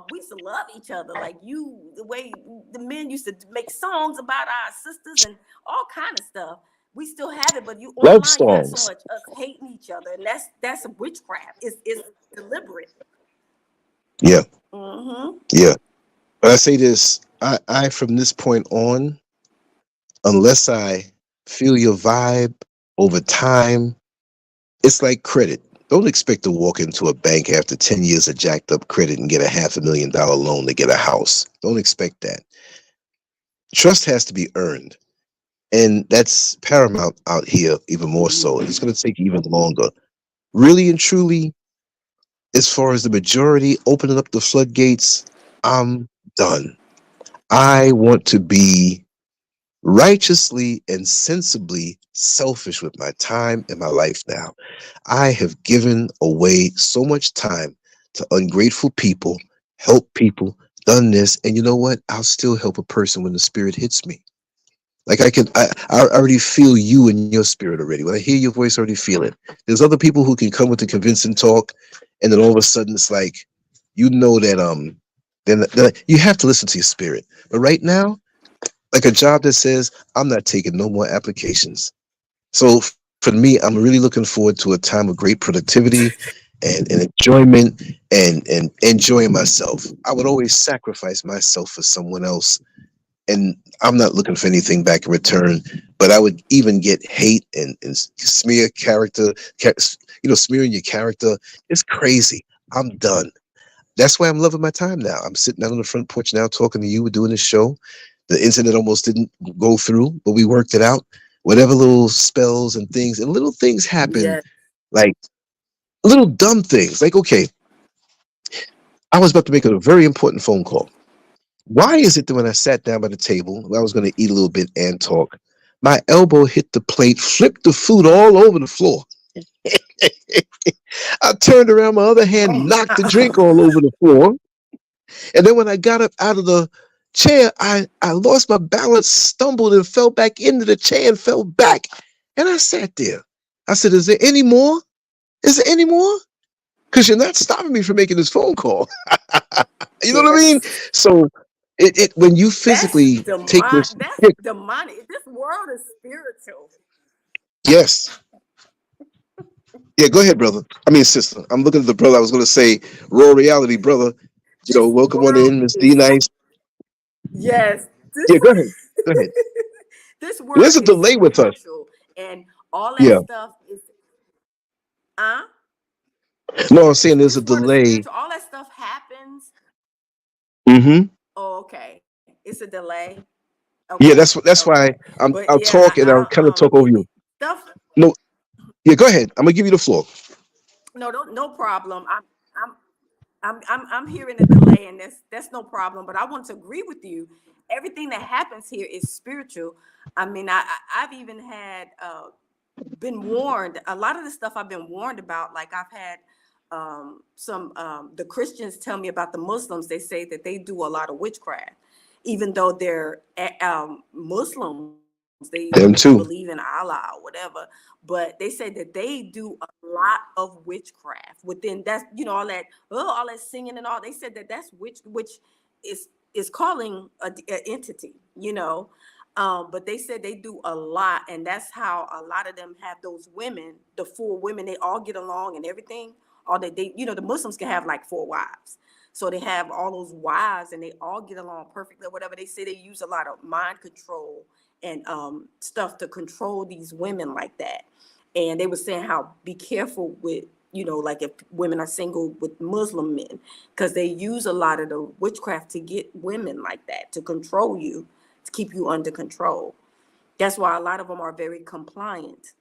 we used to love each other. Like the way the men used to make songs about our sisters and all kind of stuff. We still have it, but you Love online, you got so songs. much us hating each other, and that's a witchcraft. It's deliberate. Yeah, Mm-hmm. yeah. But I say this, I from this point on, unless I feel your vibe over time, it's like credit. Don't expect to walk into a bank after 10 years of jacked up credit and get a $500,000 loan to get a house. Don't expect that. Trust has to be earned. And that's paramount out here, even more so. It's going to take even longer. Really and truly, as far as the majority opening up the floodgates, I'm done. I want to be righteously and sensibly selfish with my time and my life now. I have given away so much time to ungrateful people, help people, done this, and you know what? I'll still help a person when the spirit hits me. Like I already feel you in your spirit already. When I hear your voice, I already feel it. There's other people who can come with the convincing talk, and then all of a sudden it's like, you know that then you have to listen to your spirit. But right now, like a job that says I'm not taking no more applications. So for me, I'm really looking forward to a time of great productivity and enjoyment and enjoying myself. I would always sacrifice myself for someone else, and I'm not looking for anything back in return. But I would even get hate and smear character, smearing your character. It's crazy. I'm done. That's why I'm loving my time now. I'm sitting out on the front porch now talking to you. We're doing this show. The internet almost didn't go through, but we worked it out. Whatever little spells and things, and little things happen, Yeah. like little dumb things. Like, okay, I was about to make a very important phone call. Why is it that when I sat down by the table, I was going to eat a little bit and talk, my elbow hit the plate, flipped the food all over the floor? I turned around, my other hand Oh knocked the drink wow. all over the floor. And then when I got up out of the chair, I lost my balance, stumbled, and fell back into the chair and fell back. And I sat there. I said, is there any more? Is there any more? Because you're not stopping me from making this phone call. You know what I mean? Yes. So it when you That's physically take demon. this That's hit, demonic. This world is spiritual. yes. Yeah, go ahead, brother. I mean, sister. I'm looking at the brother. I was going to say, raw reality, brother. This Welcome on world in, Miss D. is, Nice. yes. This Yeah, go ahead. Go ahead. this world There's a is delay with us. spiritual, and all that Yeah. stuff is, uh No, I'm saying there's a this world is delay. spiritual. All that stuff happens. Mm-hmm. Oh, okay. It's a delay. Yeah, Okay. that's Okay. why But I'll yeah, talk and I'll kind of talk over you. stuff. No, yeah, go ahead. I'm gonna give you the floor. No, no problem. I'm I'm hearing a delay, and that's no problem. But I want to agree with you. Everything that happens here is spiritual. I mean, I've even had been warned. A lot of the stuff I've been warned about, like I've had some the Christians tell me about the Muslims. They say that they do a lot of witchcraft, even though they're Muslims. They Them believe in too. Allah or whatever, but they say that they do a lot of witchcraft within that's all that all that singing and all. They said that that's which is calling a entity, but they said they do a lot, and that's how a lot of them have those women, the four women. They all get along and everything. All they the Muslims can have like four wives, so they have all those wives, and they all get along perfectly. Whatever they say, they use a lot of mind control and stuff to control these women like that. And they were saying how be careful with like if women are single with Muslim men, because they use a lot of the witchcraft to get women like that to control you, to keep you under control. That's why a lot of them are very compliant.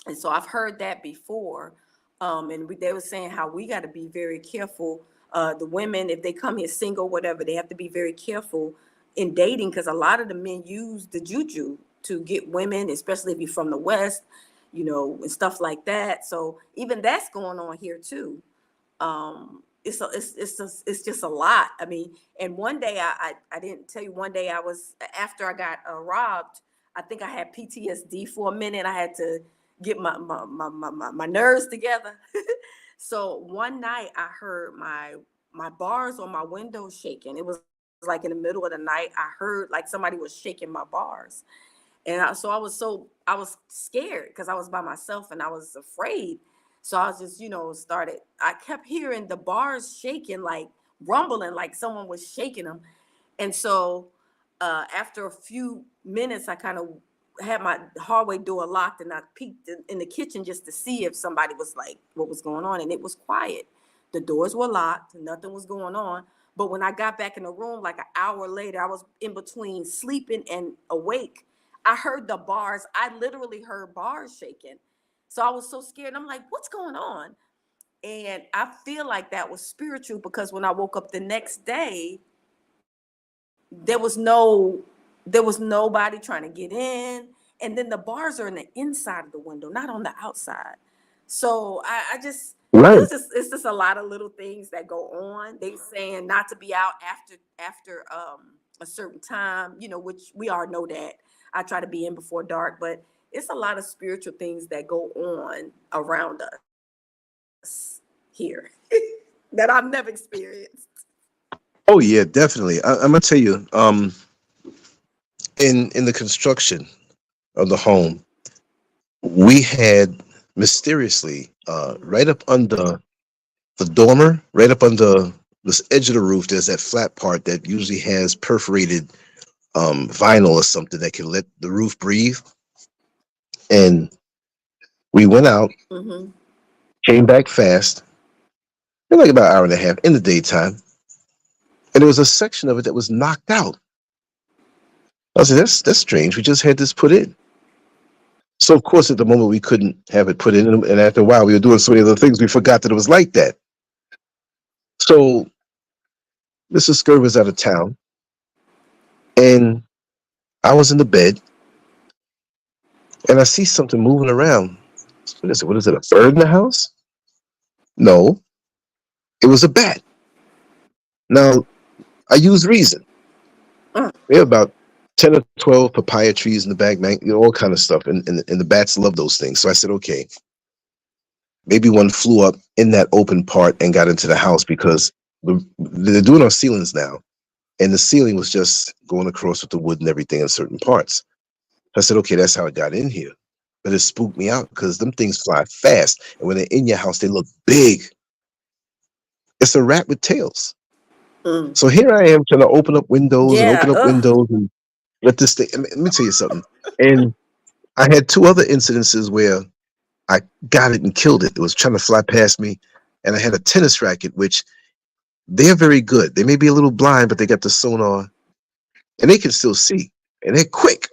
And so I've heard that before. They were saying how we got to be very careful. The women, if they come here single, whatever, they have to be very careful in dating, because a lot of the men use the juju to get women, especially if you're from the West, and stuff like that. So even that's going on here too. It's just a lot. I mean, and one day I didn't tell you. One day I was after I got robbed. I think I had PTSD for a minute. I had to get my nerves together. So one night I heard my bars on my window shaking. It was like in the middle of the night. I heard like somebody was shaking my bars, and I was scared because I was by myself and I was afraid. So I was just started. I kept hearing the bars shaking, like rumbling, like someone was shaking them. And so after a few minutes, I kind of had my hallway door locked, and I peeked in the kitchen just to see if somebody was like, what was going on. And it was quiet. The doors were locked, nothing was going on. But when I got back in the room, like an hour later, I was in between sleeping and awake. I heard the bars. I literally heard bars shaking. So I was so scared. I'm like, what's going on? And I feel like that was spiritual, because when I woke up the next day, there was nobody trying to get in. And then the bars are in the inside of the window, not on the outside. So I just Right. It's just a lot of little things that go on. They saying not to be out after a certain time, you know, which we all know that. I try to be in before dark, but it's a lot of spiritual things that go on around us here that I've never experienced. Oh yeah, definitely. I'm gonna tell you, in the construction of the home, we had mysteriously right up under the dormer, right up under this edge of the roof, there's that flat part that usually has perforated vinyl or something that can let the roof breathe. And we went out, Mm-hmm. came back fast, in like about an hour and a half in the daytime, and there was a section of it that was knocked out. I said, that's strange. We just had this put in. So of course, at the moment we couldn't have it put in, and after a while we were doing so many other things, we forgot that it was like that. So Mrs. Scurv was out of town, and I was in the bed, and I see something moving around. What is it? What is it? A bird in the house? No, it was a bat. Now I use reason. Mm. We have about 10 or 12 papaya trees in the back, man, you know, all kind of stuff, and the bats love those things. So I said, okay, maybe one flew up in that open part and got into the house because they're doing our ceilings now, and the ceiling was just going across with the wood and everything in certain parts. I said, okay, that's how it got in here. But it spooked me out because them things fly fast, and when they're in your house, they look big. It's a rat with tails. Mm. So here I am trying to Yeah. open up windows and let this thing. Let me tell you something. And I had two other incidences where I got it and killed it. It was trying to fly past me, and I had a tennis racket, which they're very good. They may be a little blind, but they got the sonar, and they can still see, and they're quick.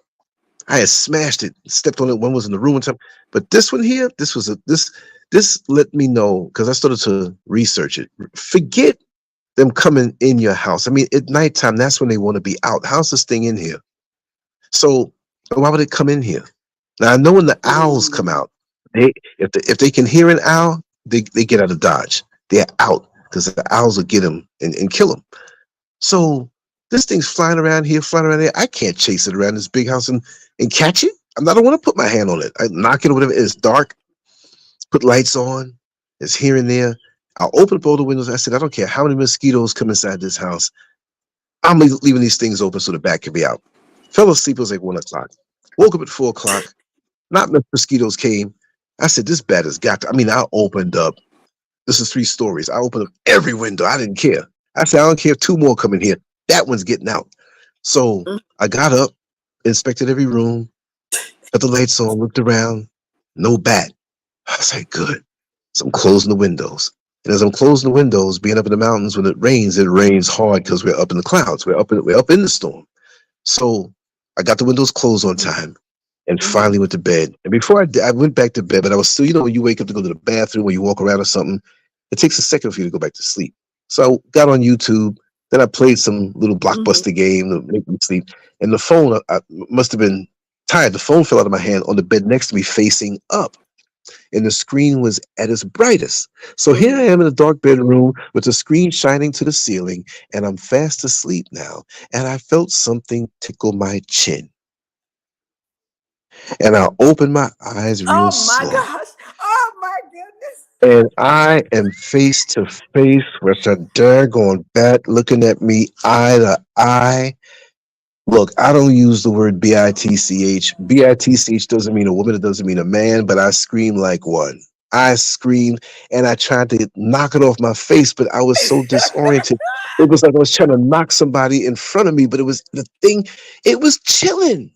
I had smashed it, stepped on it. One was in the room one time, but this one here, this let me know because I started to research it. Forget them coming in your house. I mean, at nighttime, that's when they want to be out. How's this thing in here? So why would it come in here? Now I know when the owls come Mm. out, they if they can hear an owl, they get out of dodge. They're out because the owls will get them and kill them. So this thing's flying around here, flying around there. I can't chase it around this big house and catch it. I don't want to put my hand on it. I knock it or whatever. It's dark. Put lights on. It's here and there. I'll open up all the windows. I said, I don't care how many mosquitoes come inside this house. I'm leaving these things open so the bat can be out. Fell asleep. It was like 1 o'clock. Woke up at 4 o'clock. Not enough mosquitoes came. I said, this bat has got to. I mean, I opened up. This is 3 stories. I opened up every window. I didn't care. I said, I don't care if two more come in here. That one's getting out. So Mm. I got up, inspected every room, got the lights on, looked around. No bat. I was like, good. So I'm closing the windows. And as I'm closing the windows, being up in the mountains, when it rains hard because we're up in the clouds. We're up in the storm. So I got the windows closed on time and finally Mm-hmm. went to bed. And before I went back to bed, but I was still, you know, when you wake up to go to the bathroom or you walk around or something, it takes a second for you to go back to sleep. So I got on YouTube. Then I played some little Mm-hmm. blockbuster game to make me sleep. And the phone, I must have been tired. The phone fell out of my hand on the bed next to me facing up. And the screen was at its brightest. So here I Mm-hmm. am in a dark bedroom with the screen shining to the ceiling, and I'm fast asleep now. And I felt something tickle my chin. And I opened my eyes real Oh my slow. gosh. Oh my goodness. And I am face to face with a daggone bat looking at me eye to eye. Look, I don't use the word bitch. Bitch doesn't mean a woman, it doesn't mean a man, but I scream like one. I screamed and I tried to knock it off my face, but I was so disoriented. It was like I was trying to knock somebody in front of me, but it was the thing, it was chilling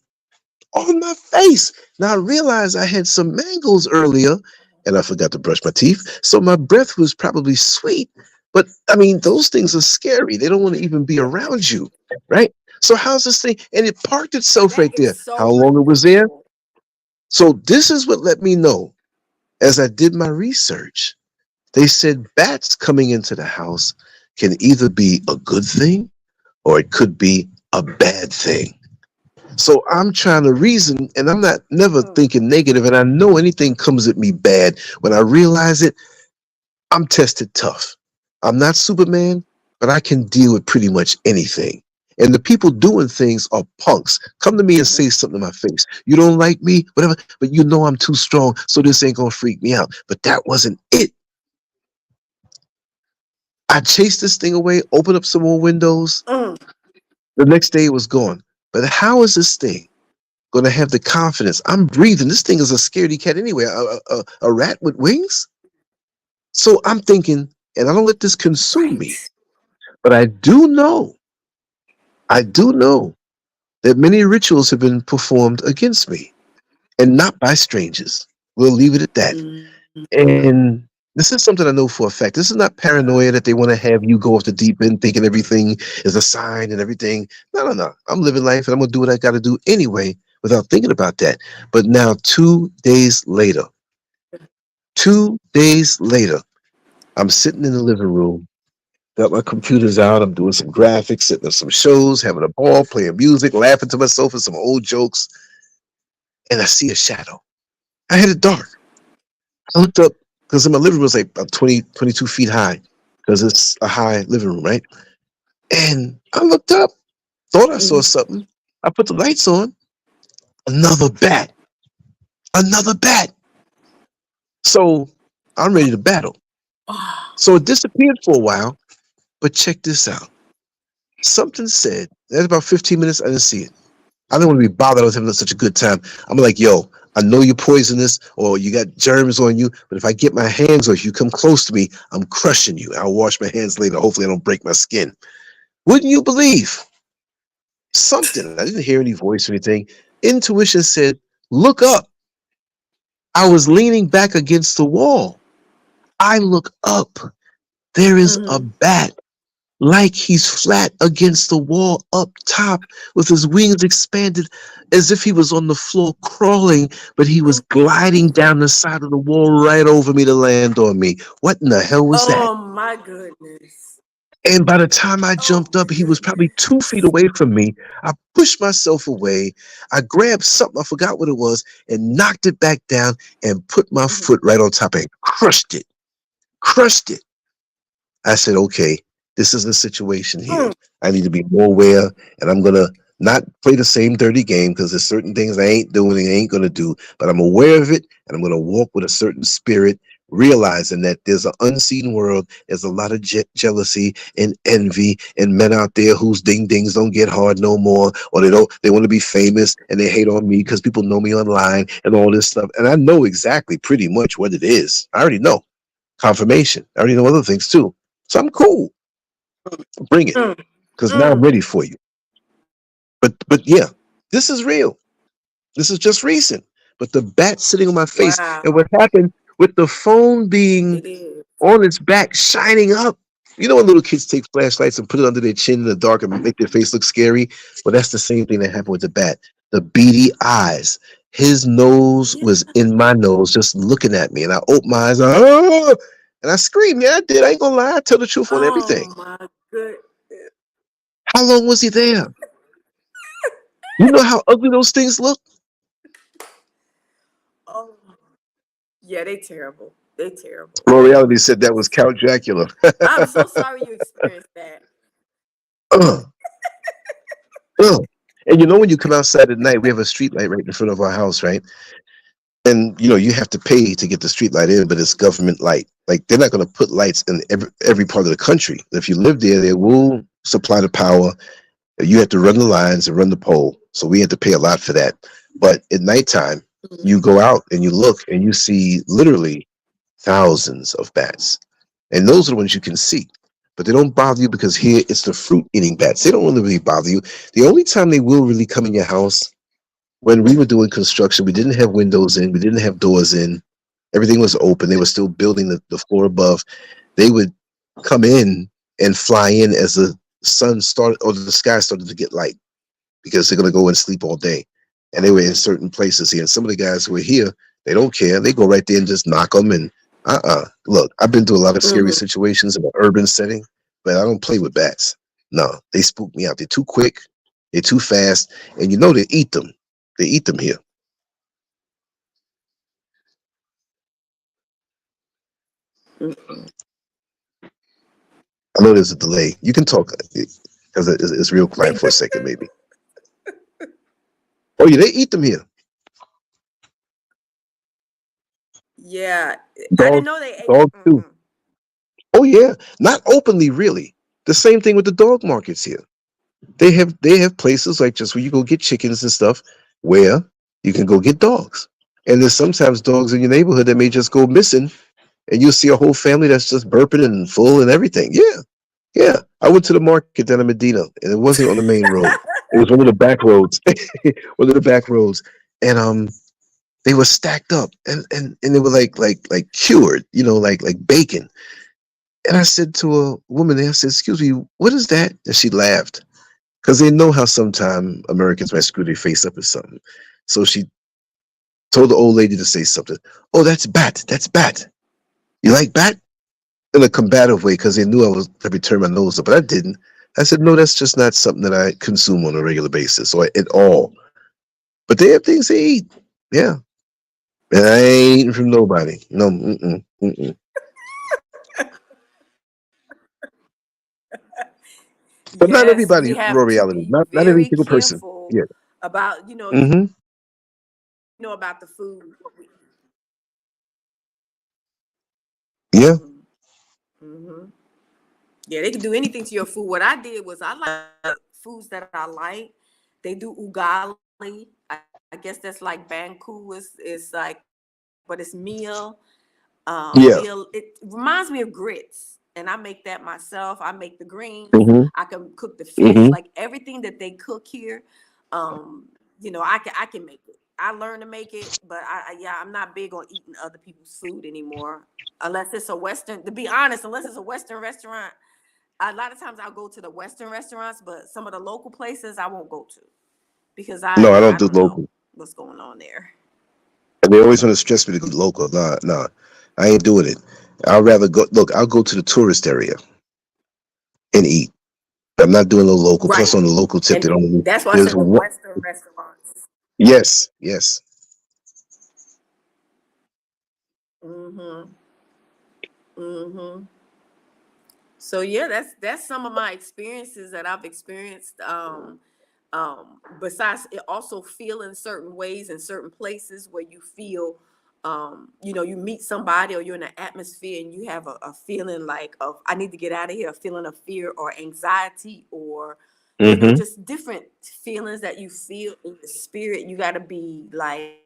on my face. Now I realized I had some mangoes earlier and I forgot to brush my teeth. So my breath was probably sweet. But I mean, those things are scary. They don't want to even be around you, right? So how's this thing? And it parked itself That right is there. so How long it was there? unusual. So this is what let me know as I did my research. They said bats coming into the house can either be a good thing or it could be a bad thing. So I'm trying to reason, and I'm not never Mm. thinking negative, and I know anything comes at me bad when I realize it. I'm tested tough. I'm not Superman, but I can deal with pretty much anything. And the people doing things are punks. Come to me and say something in my face. You don't like me, whatever, but you know I'm too strong, so this ain't gonna freak me out. But that wasn't it. I chased this thing away, opened up some more windows. Mm. The next day it was gone. But how is this thing gonna have the confidence? I'm breathing. This thing is a scaredy cat anyway. A rat with wings. So I'm thinking, and I don't let this consume me. Right. But I do know that many rituals have been performed against me and not by strangers. We'll leave it at that. And this is something I know for a fact. This is not paranoia that they want to have you go off the deep end thinking everything is a sign and everything. No, no, no. I'm living life and I'm going to do what I got to do anyway without thinking about that. But now, 2 days later, 2 days later, I'm sitting in the living room. Got my computers out. I'm doing some graphics, sitting on some shows, having a ball, playing music, laughing to myself at some old jokes. And I see a shadow. I had it dark. I looked up because my living room was like about 20, 22 feet high because it's a high living room, right? And I looked up, thought I saw something. I put the lights on. Another bat. Another bat. So I'm ready to battle. So it disappeared for a while, but check this out. Something said, that's about 15 minutes, I didn't see it. I didn't want to be bothered. I was having such a good time. I'm like, yo, I know you're poisonous or you got germs on you, but if I get my hands on you, come close to me, I'm crushing you. I'll wash my hands later. Hopefully I don't break my skin. Wouldn't you believe? Something. I didn't hear any voice or anything. Intuition said, look up. I was leaning back against the wall. I look up. There is a bat. Like he's flat against the wall up top with his wings expanded as if he was on the floor crawling, but he was gliding down the side of the wall right over me to land on me. What in the hell was that? Oh my goodness. And by the time I Oh jumped my up, he was probably 2 feet goodness. away from me. I pushed myself away. I grabbed something, I forgot what it was, and knocked it back down and put my foot right on top and crushed it. Crushed it. I said, okay, this is the situation here. I need to be more aware, and I'm going to not play the same dirty game because there's certain things I ain't doing and ain't going to do, but I'm aware of it, and I'm going to walk with a certain spirit, realizing that there's an unseen world. There's a lot of jealousy and envy and men out there whose ding-dings don't get hard no more, or they want to be famous and they hate on me because people know me online and all this stuff. And I know exactly pretty much what it is. I already know. Confirmation. I already know other things too. So I'm cool. Bring it. Because now I'm ready for you. But yeah, this is real. This is just recent. But the bat sitting on my face and Wow. what happened with the phone being It is. on its back shining up. You know when little kids take flashlights and put it under their chin in the dark and make their face look scary? Well, that's the same thing that happened with the bat. The beady eyes. His nose Yeah. was in my nose, just looking at me. And I opened my eyes, oh! And I screamed. Yeah, I did. I ain't gonna lie. I tell the truth on everything. Oh my good. How long was he there? You know how ugly those things look? Oh yeah, they terrible. They terrible. L'Oreality said that was Count Dracula. I'm so sorry you experienced that. Ugh, ugh. And you know when you come outside at night, we have a street light right in front of our house, right? And you have to pay to get the street light in, but it's government light. Like they're not going to put lights in every part of the country. If you live there, they will supply the power. You have to run the lines and run the pole. So we had to pay a lot for that. But at nighttime, you go out and you look and you see literally thousands of bats. And those are the ones you can see. But they don't bother you because here it's the fruit eating bats. They don't really bother you. The only time they will really come in your house, when we were doing construction, we didn't have windows in, we didn't have doors in. Everything was open. They were still building the floor above. They would come in and fly in as the sun started or the sky started to get light because they're going to go and sleep all day. And they were in certain places here. And some of the guys who were here, they don't care. They go right there and just knock them. And look, I've been through a lot of scary situations in an urban setting, but I don't play with bats. No, they spook me out. They're too quick. They're too fast. And they eat them. They eat them here. I know there's a delay. You can talk because it's real They quiet for a do. second, maybe. Oh yeah, they eat them here. Yeah, I didn't Dogs, know they ate. dogs too. Mm-mm. Oh yeah, not openly, really. The same thing with the dog markets here. They have places like just where you go get chickens and stuff, where you can go get dogs. And there's sometimes dogs in your neighborhood that may just go missing, and you'll see a whole family that's just burping and full and everything. Yeah, yeah. I went to the market down in Medina, and it wasn't on the main road. It was one of the back roads, one of the back roads, and they were stacked up, and they were like cured, like bacon. And I said to a woman there, I said, "Excuse me, what is that?" And she laughed because they know how sometimes Americans might screw their face up at something. So she told the old lady to say something. Oh, that's bat. That's bat. You like bat? In a combative way because they knew I was probably turn my nose up, but I didn't. I said, no, that's just not something that I consume on a regular basis or at all. But they have things they eat. Yeah. And I ain't eating from nobody. No, mm-mm. But not Yes, we everybody, raw have to reality. be Not every very single person. careful Yeah. about Mm-hmm. about the food. Yeah. Mm-hmm. Yeah, they can do anything to your food. What I did was I like foods that I like. They do ugali. I guess that's like Banku is like, but it's meal. Yeah. Meal. It reminds me of grits, and I make that myself. I make the greens. Mm-hmm. I can cook the fish. Mm-hmm. Like everything that they cook here, um, I can make it. I learned to make it, but yeah, I'm not big on eating other people's food anymore, unless it's a Western. To be honest, unless it's a Western restaurant, a lot of times I'll go to the Western restaurants, but some of the local places I won't go to because No, I I don't do don't know local. what's going on there. And they always want to stress me to go local. Nah, nah. I ain't doing it. I'd rather go. Look, I'll go to the tourist area and eat. I'm not doing no local. Plus, Right. on the local tip, they And don't. that's why I There's said the one. Western restaurants. Yes, yes. Mm-hmm. Mm-hmm. So yeah, that's some of my experiences that I've experienced. Besides it also feeling certain ways in certain places where you feel you meet somebody or you're in an atmosphere and you have a feeling like of I need to get out of here, a feeling of fear or anxiety or Mm-hmm. just different feelings that you feel in your spirit. You got to be like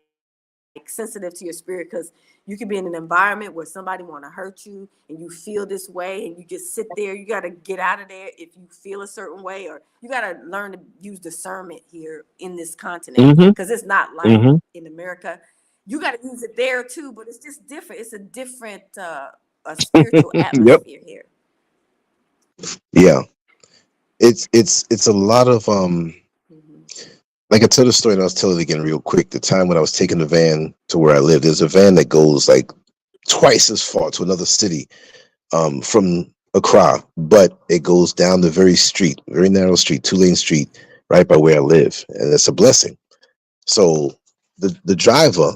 sensitive to your spirit because you could be in an environment where somebody want to hurt you and you feel this way and you just sit there. You got to get out of there if you feel a certain way, or you got to learn to use discernment here in this continent Mm-hmm. because it's not like Mm-hmm. in America. You got to use it there too, but it's just different. It's a different a spiritual Yep. atmosphere here. Yeah. It's a lot of Mm-hmm. like I tell the story and I'll tell it again real quick. The time when I was taking the van to where I live, there's a van that goes like twice as far to another city from Accra, but it goes down the very street, very narrow street, 2-lane street, right by where I live, and it's a blessing. So the driver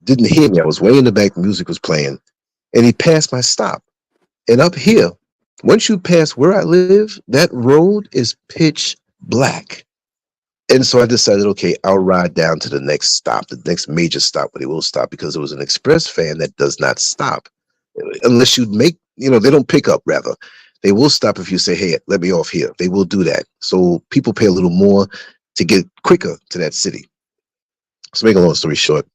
didn't hear me. I was way in the back. Music was playing, and he passed my stop. And up here, once you pass where I live, that road is pitch black. And so I decided, okay, I'll ride down to the next stop, the next major stop where they will stop because it was an express van that does not stop unless you make, they don't pick up rather. They will stop if you say, hey, let me off here. They will do that. So people pay a little more to get quicker to that city. So make a long story short,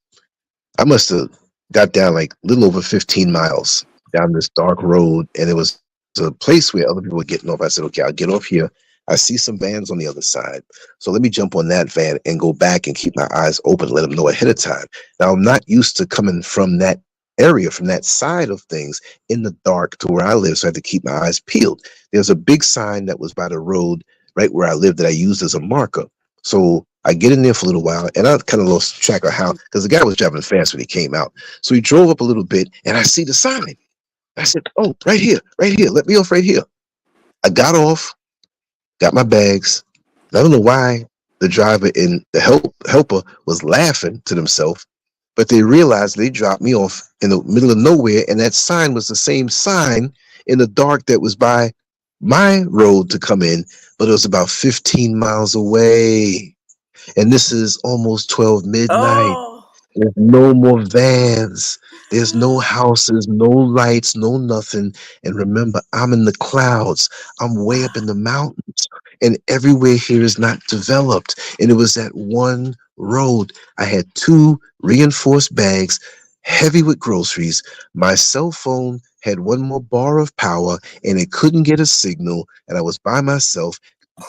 I must have got down like a little over 15 miles down this dark road, and it was a place where other people were getting off. I said, okay, I'll get off here. I see some vans on the other side. So let me jump on that van and go back and keep my eyes open, let them know ahead of time. Now, I'm not used to coming from that area, from that side of things in the dark to where I live. So I had to keep my eyes peeled. There's a big sign that was by the road right where I live that I used as a marker. So I get in there for a little while and I kind of lost track of how, because the guy was driving fast when he came out. So he drove up a little bit and I see the sign. I said, oh, right here, right here. Let me off right here. I got off, got my bags. And I don't know why the driver and the helper was laughing to themselves, but they realized they dropped me off in the middle of nowhere. And that sign was the same sign in the dark that was by my road to come in, but it was about 15 miles away. And this is almost 12 midnight. Oh. There's no more vans. There's no houses, no lights, no nothing. And remember, I'm in the clouds. I'm way up in the mountains. And everywhere here is not developed. And it was that one road. I had two reinforced bags, heavy with groceries. My cell phone had one more bar of power, and it couldn't get a signal. And I was by myself.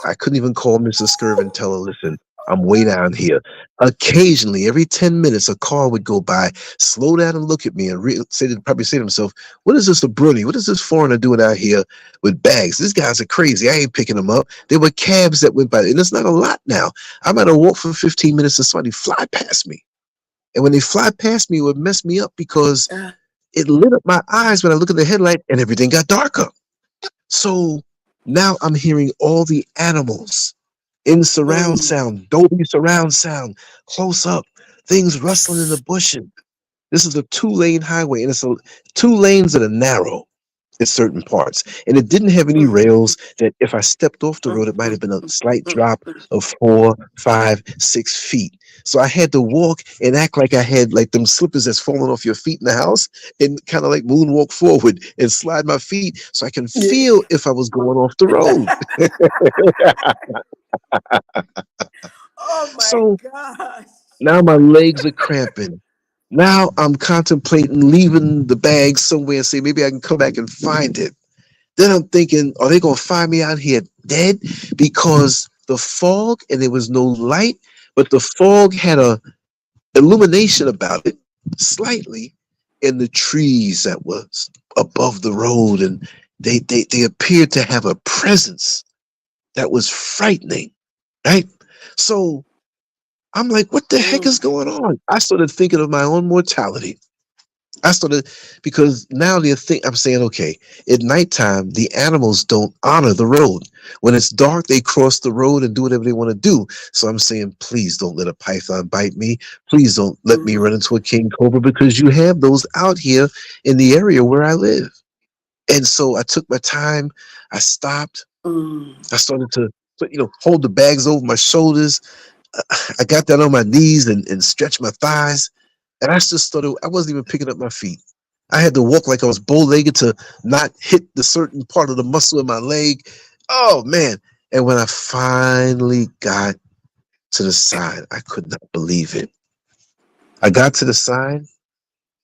I couldn't even call Mrs. Scurv and tell her, listen, I'm way down here. Occasionally, every 10 minutes, a car would go by, slow down and look at me and probably say to himself, what is this, a brony? What is this foreigner doing out here with bags? These guys are crazy. I ain't picking them up. There were cabs that went by, and it's not a lot now. I might have walked for 15 minutes and somebody fly past me. And when they fly past me, it would mess me up because it lit up my eyes when I look at the headlight and everything got darker. So now I'm hearing all the animals in surround sound, Dolby surround sound, close up, things rustling in the bushes. This is a 2-lane highway, and it's two lanes that are narrow in certain parts. And it didn't have any rails that if I stepped off the road, it might have been a slight drop of 4, 5, 6 feet. So I had to walk and act like I had like them slippers that's falling off your feet in the house and kind of like moonwalk forward and slide my feet so I can feel if I was going off the road. Oh my So gosh. now my legs are cramping. Now I'm contemplating leaving the bag somewhere and say maybe I can come back and find it. Then I'm thinking, are they going to find me out here dead? Because the fog, and there was no light, but the fog had a illumination about it slightly in the trees that was above the road. And they appeared to have a presence that was frightening, right? So I'm like, what the heck is going on? I started thinking of my own mortality. I started because now I'm saying, okay, at nighttime, the animals don't honor the road. When it's dark, they cross the road and do whatever they want to do. So I'm saying, please don't let a python bite me. Please don't let me run into a king cobra because you have those out here in the area where I live. And so I took my time. I stopped. I started to, hold the bags over my shoulders. I got down on my knees and stretched my thighs. And I just started, I wasn't even picking up my feet. I had to walk like I was bow-legged to not hit the certain part of the muscle in my leg. Oh, man. And when I finally got to the side, I could not believe it. I got to the side,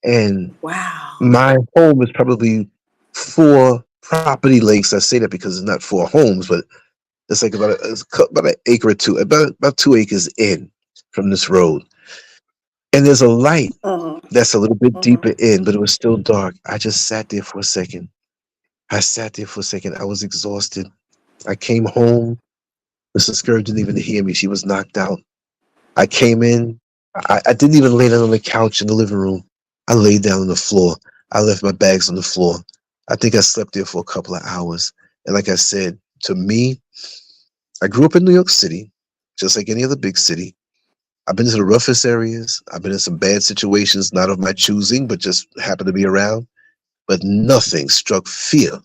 and my home is probably 4 property lakes. I say that because it's not 4 homes, but it's like about an acre or two, about 2 acres in from this road. And there's a light that's a little bit deeper in, but it was still dark. I just sat there for a second. I sat there for a second. I was exhausted. I came home. Mrs. Scurv didn't even hear me. She was knocked out. I came in. I didn't even lay down on the couch in the living room. I laid down on the floor. I left my bags on the floor. I think I slept there for a couple of hours. And like I said, to me, I grew up in New York City, just like any other big city. I've been to the roughest areas. I've been in some bad situations, not of my choosing, but just happened to be around. But nothing struck fear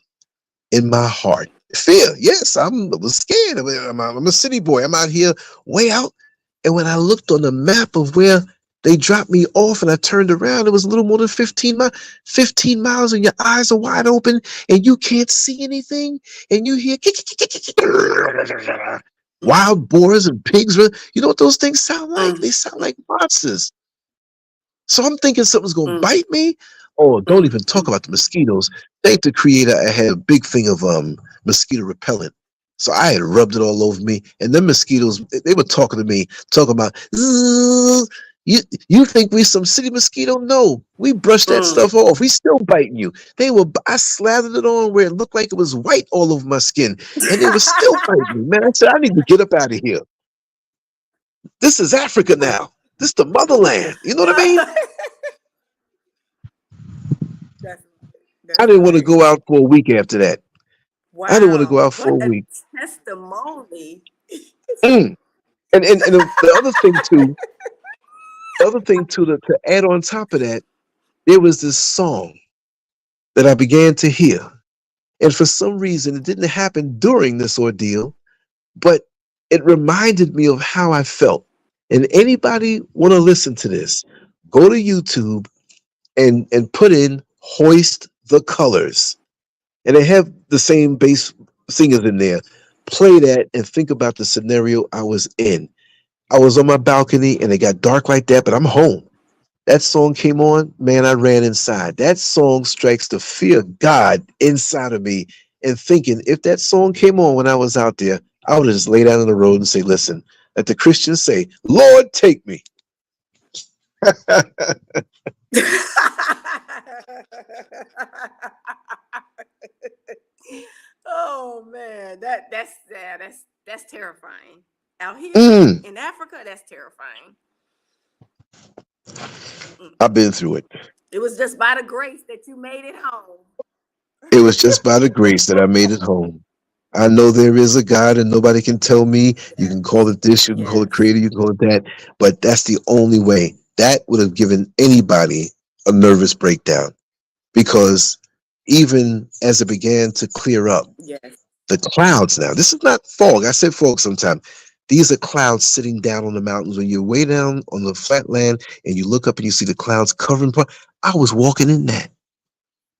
in my heart. Fear, yes, I was scared. I'm a city boy. I'm out here way out. And when I looked on the map of where they dropped me off and I turned around, it was a little more than 15 miles. 15 miles and your eyes are wide open and you can't see anything. And you hear wild boars and pigs. You know what those things sound like? They sound like monsters. So I'm thinking something's going to bite me. Oh, don't even talk about the mosquitoes. Thank the creator, I had a big thing of mosquito repellent. So I had rubbed it all over me. And them mosquitoes, they were talking to me, talking about, you think we some city mosquito? No, we brushed that stuff off. We still biting you. I slathered it on where it looked like it was white all over my skin. And they were still biting me. Man, I said, I need to get up out of here. This is Africa now. This is the motherland. You know what I mean? I didn't want to go out for a week after that. Wow. I didn't want to go out for a week. Testimony. And the other thing too, to add on top of that, there was this song that I began to hear. And for some reason, it didn't happen during this ordeal, but it reminded me of how I felt. And anybody want to listen to this, go to YouTube and put in Hoist the Colors. And they have the same bass singers in there. Play that and think about the scenario I was in. I was on my balcony and it got dark like that, but I'm home. That song came on, man, I ran inside. That song strikes the fear of God inside of me. And thinking, if that song came on when I was out there, I would have just laid down on the road and say, listen, let the Christians say, Lord, take me. Oh man, that's terrifying. Out here Mm, in Africa, that's terrifying. I've been through it. It was just by the grace that you made it home. It was just by the grace that I made it home. I know there is a God, and nobody can tell me you can call it this, you can call it Yes. creator, you can call it that, but that's the only way. That would have given anybody a nervous breakdown because even as it began to clear up, Yes. the clouds now, this is not fog. I said fog sometime. These are clouds sitting down on the mountains. When you're way down on the flat land and you look up and you see the clouds covering, I was walking in that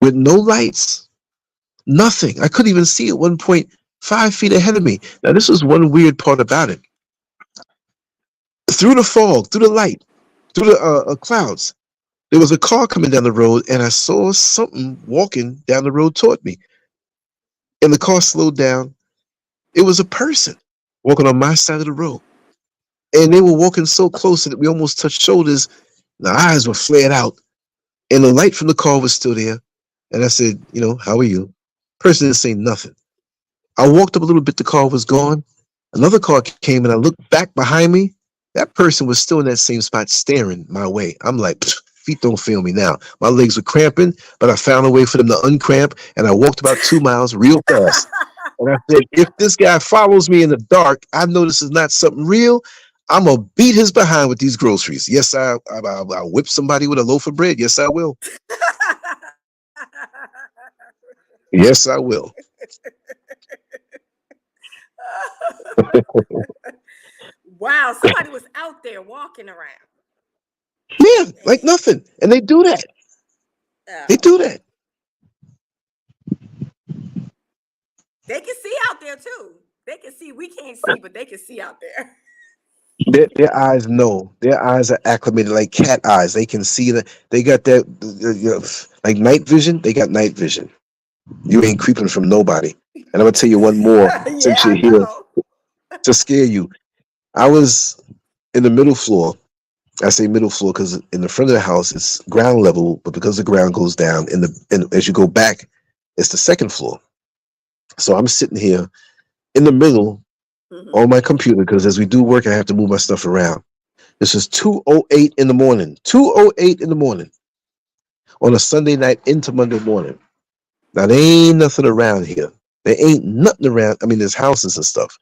with no lights. Nothing. I couldn't even see at one point 5 feet ahead of me. Now, this was one weird part about it. Through the fog, through the light, through the clouds, there was a car coming down the road, and I saw something walking down the road toward me. And the car slowed down. It was a person walking on my side of the road. And they were walking so close that we almost touched shoulders. And our eyes were flared out. And the light from the car was still there. And I said, how are you? Person didn't say nothing. I walked up a little bit, the car was gone. Another car came and I looked back behind me. That person was still in that same spot staring my way. I'm like, feet don't feel me now. My legs were cramping, but I found a way for them to uncramp and I walked about 2 miles real fast. And I said, if this guy follows me in the dark, I know this is not something real. I'm going to beat his behind with these groceries. Yes, I'll whip somebody with a loaf of bread. Yes, I will. Yes, I will. Wow, somebody was out there walking around. Yeah, like nothing. And they do that. They do that. They can see out there too. They can see. We can't see, but they can see out there. Their eyes know. Their eyes are acclimated like cat eyes. They can see that. They got that, like night vision. They got night vision. You ain't creeping from nobody. And I'm going to tell you one more Yeah, since I you're here know. to scare you. I was in the middle floor. I say middle floor because in the front of the house it's ground level, but because the ground goes down, and as you go back, it's the second floor. So I'm sitting here in the middle on my computer because as we do work, I have to move my stuff around. This is 2:08 in the morning. 2:08 in the morning on a Sunday night into Monday morning. Now there ain't nothing around here. There ain't nothing around. I mean, there's houses and stuff,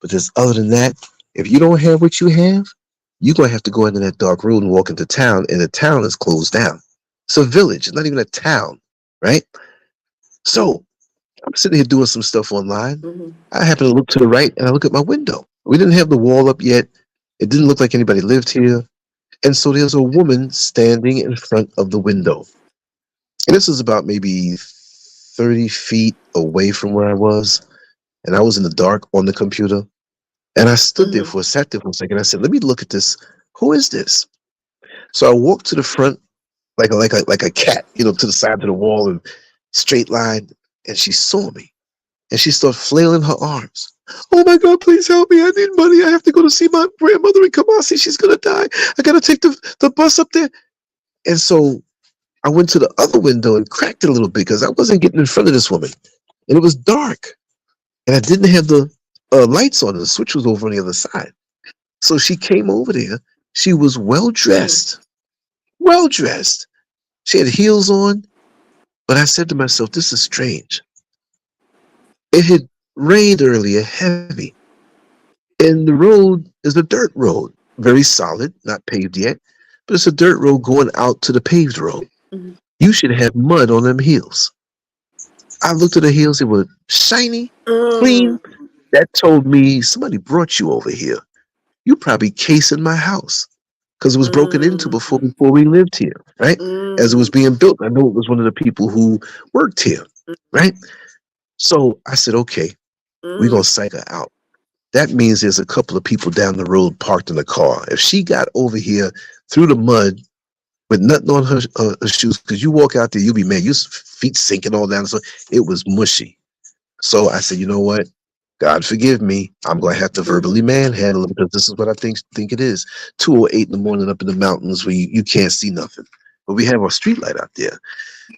but there's other than that. If you don't have what you have, you're gonna have to go into that dark road and walk into town, and the town is closed down. It's a village. It's not even a town, right? So I'm sitting here doing some stuff online. I happen to look to the right and I look at my window. We didn't have the wall up yet. It didn't look like anybody lived here. And so there's a woman standing in front of the window. And this is about maybe 30 feet away from where I was. And I was in the dark on the computer. And I sat there for a second. I said, let me look at this. Who is this? So I walked to the front like a cat, to the side of the wall and straight line. And she saw me. And she started flailing her arms. Oh my God, please help me. I need money. I have to go to see my grandmother in Kumasi. She's going to die. I got to take the bus up there. And so I went to the other window and cracked it a little bit because I wasn't getting in front of this woman. And it was dark. And I didn't have the lights on. The switch was over on the other side. So she came over there. She was well dressed. Well dressed. She had heels on. But I said to myself, this is strange. It had rained earlier, heavy. And the road is a dirt road, very solid, not paved yet, but it's a dirt road going out to the paved road. You should have mud on them heels. I looked at the heels, they were shiny, clean. Mm, That told me somebody brought you over here. You probably casing my house because it was broken into mm, before we lived here, right? As it was mm, being built, I know it was one of the people who worked here, right? So I said, okay, we're mm, gonna psych her out. That means there's a couple of people down the road parked in the car. If she got over here through the mud with nothing on her shoes, because you walk out there, you'll be mad. Your feet sinking all down. So it was mushy. So I said, you know what? God forgive me. I'm gonna have to verbally mm, manhandle it because this is what I think it is. 2:08 in the morning up in the mountains where you can't see nothing. But we have our street light out there.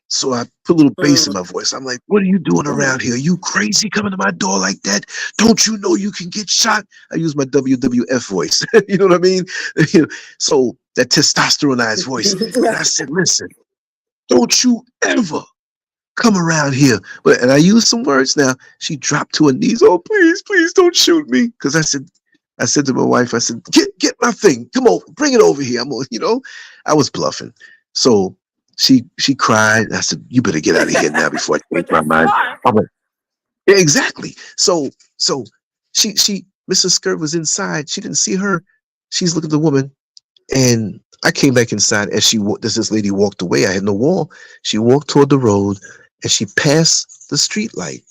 So I put a little bass in mm, my voice. I'm like, what are you doing around here? Are you crazy coming to my door like that? Don't you know you can get shot? I use my WWF voice. You know what I mean? You know, so that testosteronized voice. And I said, listen, don't you ever come around here. But and I used some words now. She dropped to her knees. Oh, please, please don't shoot me. Because I said to my wife, I said, get my thing. Come over, bring it over here. I was bluffing. So she cried. I said, you better get out of here now before I change but my that's mind. smart. I'm like, yeah, exactly. So she Mrs. Scurv was inside. She didn't see her. She's looking at the woman. And I came back inside as this lady walked away. I had no wall. She walked toward the road and she passed the street light.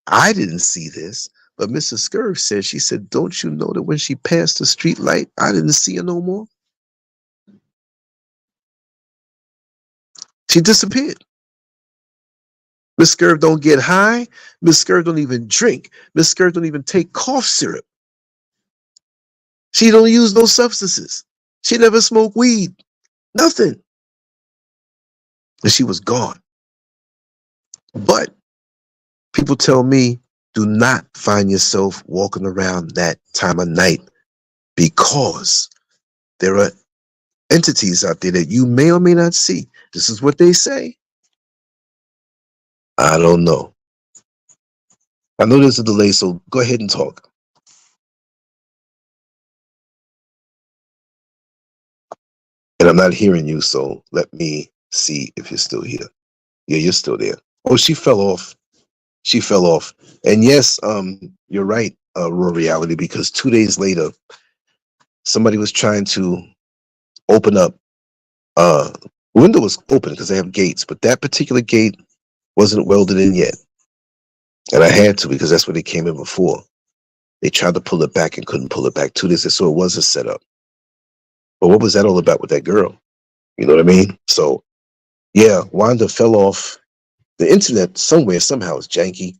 I didn't see this, but Mrs. Scurv said, she said, don't you know that when she passed the street light, I didn't see her no more? She disappeared. Miss Scurv don't get high. Miss Scurv don't even drink. Miss Scurv don't even take cough syrup. She don't use no substances. She never smoked weed. Nothing. And she was gone. But people tell me, do not find yourself walking around that time of night because there are entities out there that you may or may not see. This is what they say. I don't know. I know there's a delay, so go ahead and talk. And I'm not hearing you, so let me see if you're still here. Yeah, you're still there. Oh, she fell off. She fell off. And yes, you're right, Raw Reality, because 2 days later, somebody was trying to open up. The window was open because they have gates, but that particular gate wasn't welded in yet. And I had to because that's where they came in before. They tried to pull it back and couldn't pull it back 2 days, so it was a setup. But what was that all about with that girl? You know what I mean? So yeah, Wanda fell off. The internet somewhere, somehow is janky.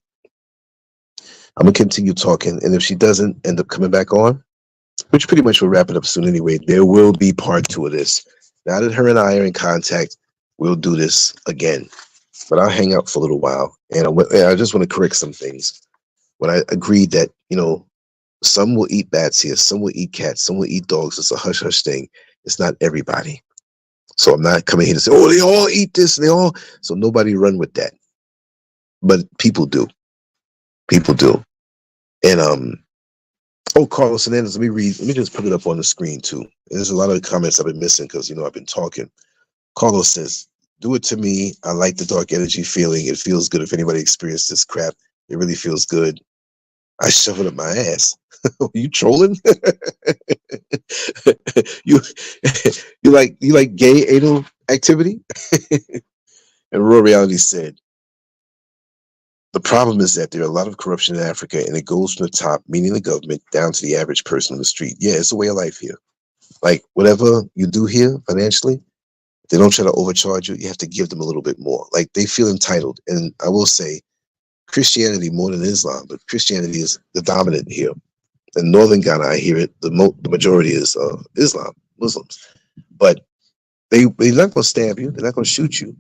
I'm gonna continue talking, and if she doesn't end up coming back on, which pretty much will wrap it up soon anyway, there will be part 2 of this. Now that her and I are in contact, we'll do this again. But I'll hang out for a little while, and I just want to correct some things. When I agreed that, some will eat bats here, some will eat cats, some will eat dogs. It's a hush hush thing. It's not everybody. So I'm not coming here to say, oh, they all eat this and they all. So nobody run with that. But people do. People do. And oh, Carlos Hernandez, let me read. Let me just put it up on the screen too. There's a lot of comments I've been missing because I've been talking. Carlos says, do it to me. I like the dark energy feeling. It feels good. If anybody experienced this crap, it really feels good. I shove it up my ass. You trolling? you you like gay anal activity? And Raw Reality said, the problem is that there are a lot of corruption in Africa and it goes from the top, meaning the government, down to the average person on the street. Yeah, it's a way of life here. Like whatever you do here financially, they don't try to overcharge you. You have to give them a little bit more. Like they feel entitled. And I will say Christianity more than Islam, but Christianity is the dominant here. In northern Ghana, I hear it. The majority is Islam, Muslims. But they're not going to stab you. They're not going to shoot you.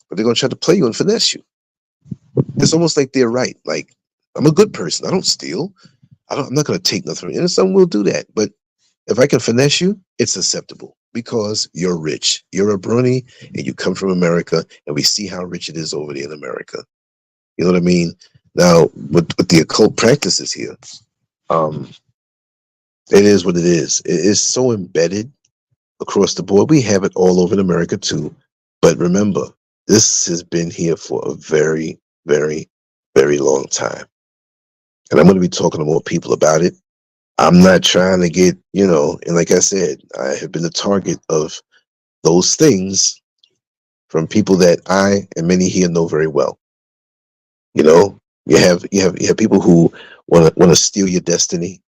But they're going to try to play you and finesse you. It's almost like they're right. Like, I'm a good person. I don't steal. I'm not going to take nothing. And some will do that. But if I can finesse you, it's acceptable because you're rich. You're a brony and you come from America, and we see how rich it is over there in America. You know what I mean? Now, with the occult practices here, it is what it is. It is so embedded across the board. We have it all over in America too. But remember, this has been here for a very, very, very long time. And I'm going to be talking to more people about it. I'm not trying to get, and like I said, I have been the target of those things from people that I and many here know very well. You have people who want to steal your destiny.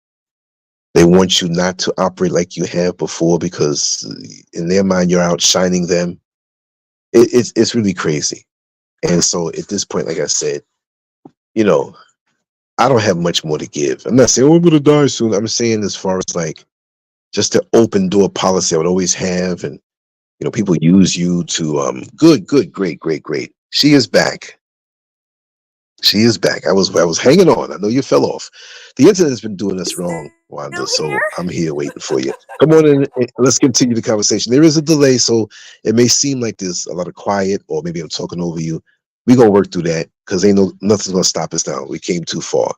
They want you not to operate like you have before because in their mind you're outshining them. It's really crazy. And so at this point, like I said, you know, I don't have much more to give. I'm not saying, oh, I'm going to die soon. I'm saying as far as like just the open door policy I would always have. And, people use you to, good, great, great, great. She is back. She is back. I was hanging on. I know you fell off. The internet has been doing us wrong, Wanda. Still here? So I'm here waiting for you. Come on in and let's continue the conversation. There is a delay, so it may seem like there's a lot of quiet, or maybe I'm talking over you. We're gonna work through that because nothing's gonna stop us now. We came too far.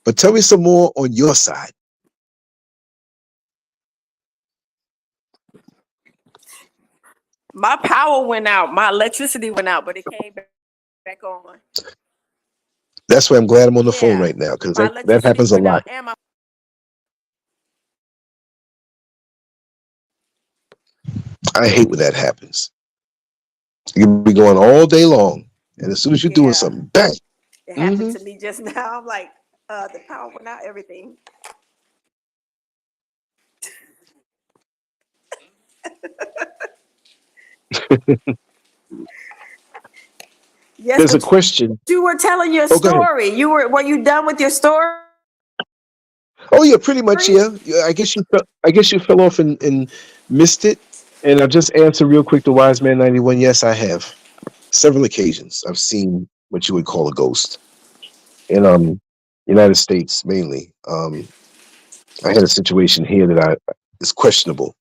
But tell me some more on your side. My power went out. My electricity went out, but it came back on. That's why I'm glad I'm on the phone Yeah. right now because My that electricity happens a went lot. out and my I hate when that happens. You can be going all day long, and as soon as you're doing yeah. something, bang. It happened to me just now. I'm like, the power went out, everything. Yes, There's a but question. you were telling your Oh, go ahead. story. Were you done with your story? Oh yeah, pretty much. Yeah. Yeah, I guess you fell off and missed it. And I'll just answer real quick. The Wise Man 91. Yes, I have several occasions. I've seen what you would call a ghost in United States mainly. I had a situation here that I is questionable,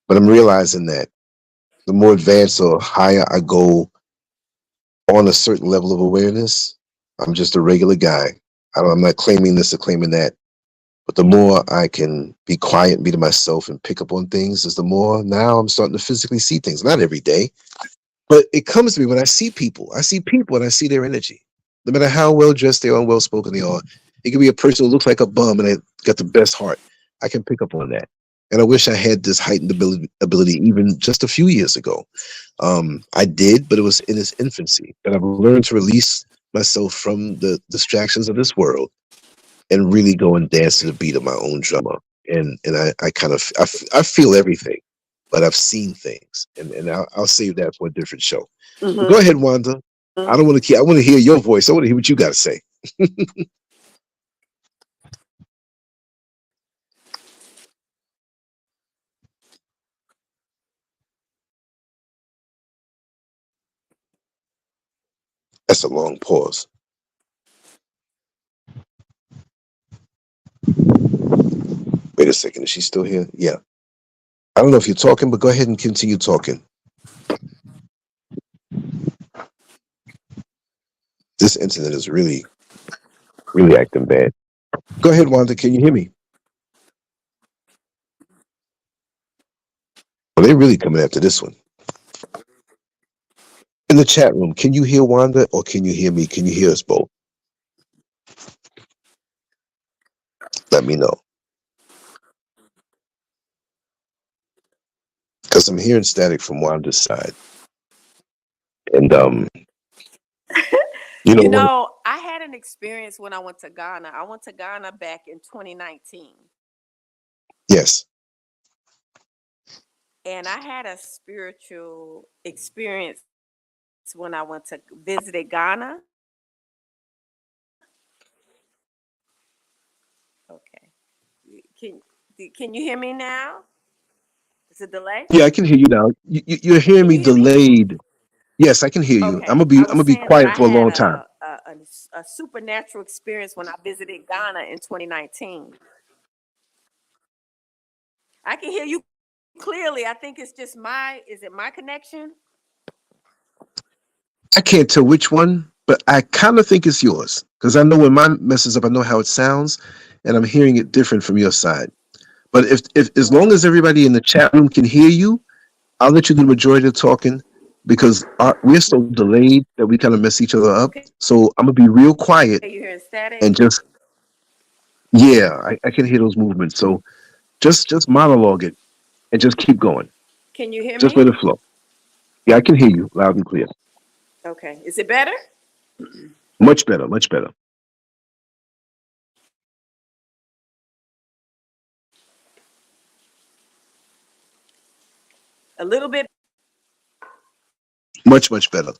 but I'm realizing that the more advanced or higher I go on a certain level of awareness, I'm just a regular guy. I'm not claiming this or claiming that. But the more I can be quiet and be to myself and pick up on things, is the more now I'm starting to physically see things. Not every day, but it comes to me when I see people. I see people and I see their energy. No matter how well dressed they are and well spoken they are, it can be a person who looks like a bum and they got the best heart. I can pick up on that. And I wish I had this heightened ability even just a few years ago. I did, but it was in its infancy. And I've learned to release myself from the distractions of this world and really go and dance to the beat of my own drummer. And I kind of I feel everything, but I've seen things, and I'll save that for a different show. But go ahead, Wanda. I don't want to keep. I want to hear your voice. I want to hear what you got to say. That's a long pause. Wait a second. Is she still here? Yeah. I don't know if you're talking, but go ahead and continue talking. This internet is really, really acting bad. Go ahead, Wanda. Can you hear me? Well, they're really coming after this one. In the chat room, can you hear Wanda or can you hear me? Can you hear us both? Let me know. Because I'm hearing static from Wanda's side. And I had an experience when I went to Ghana. I went to Ghana back in 2019. Yes. And I had a spiritual experience when I went to visit Ghana. Okay. Can you hear me now? Is it delay? Yeah, I can hear you now. You're hearing me delayed. Yes, I can hear you. Okay. I'm I gonna was be saying that I quiet for a had long time. a supernatural experience when I visited Ghana in 2019. I can hear you clearly. I think it's just is it my connection? I can't tell which one, but I kind of think it's yours because I know when mine messes up, I know how it sounds, and I'm hearing it different from your side. But if as long as everybody in the chat room can hear you, I'll let you do the majority of the talking, because we're so delayed that we kind of mess each other up. Okay, So I'm gonna be real quiet you hearing static? and just, yeah, I can hear those movements. So just monologue it and just keep going. Can you hear Just me? let it flow. Yeah, I can hear you loud and clear. Okay, is it better? Much better, much better, A little bit. much better.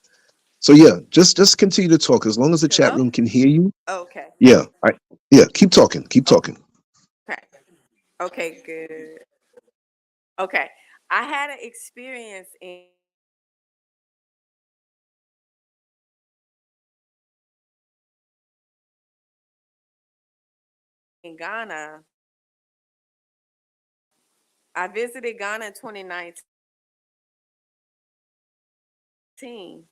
So yeah, just continue to talk as long as the chat Hello? room can hear you. Okay. Yeah, yeah, keep talking, keep talking. Okay. Okay, good. Okay. I had an experience in Ghana. I visited Ghana in 2019,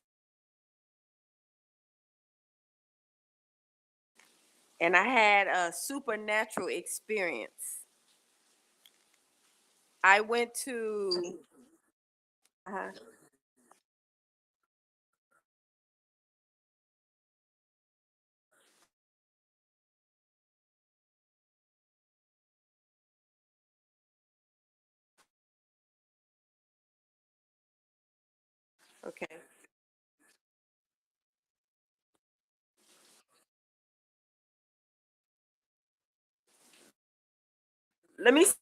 and I had a supernatural experience. I went to uh, okay. Let me see.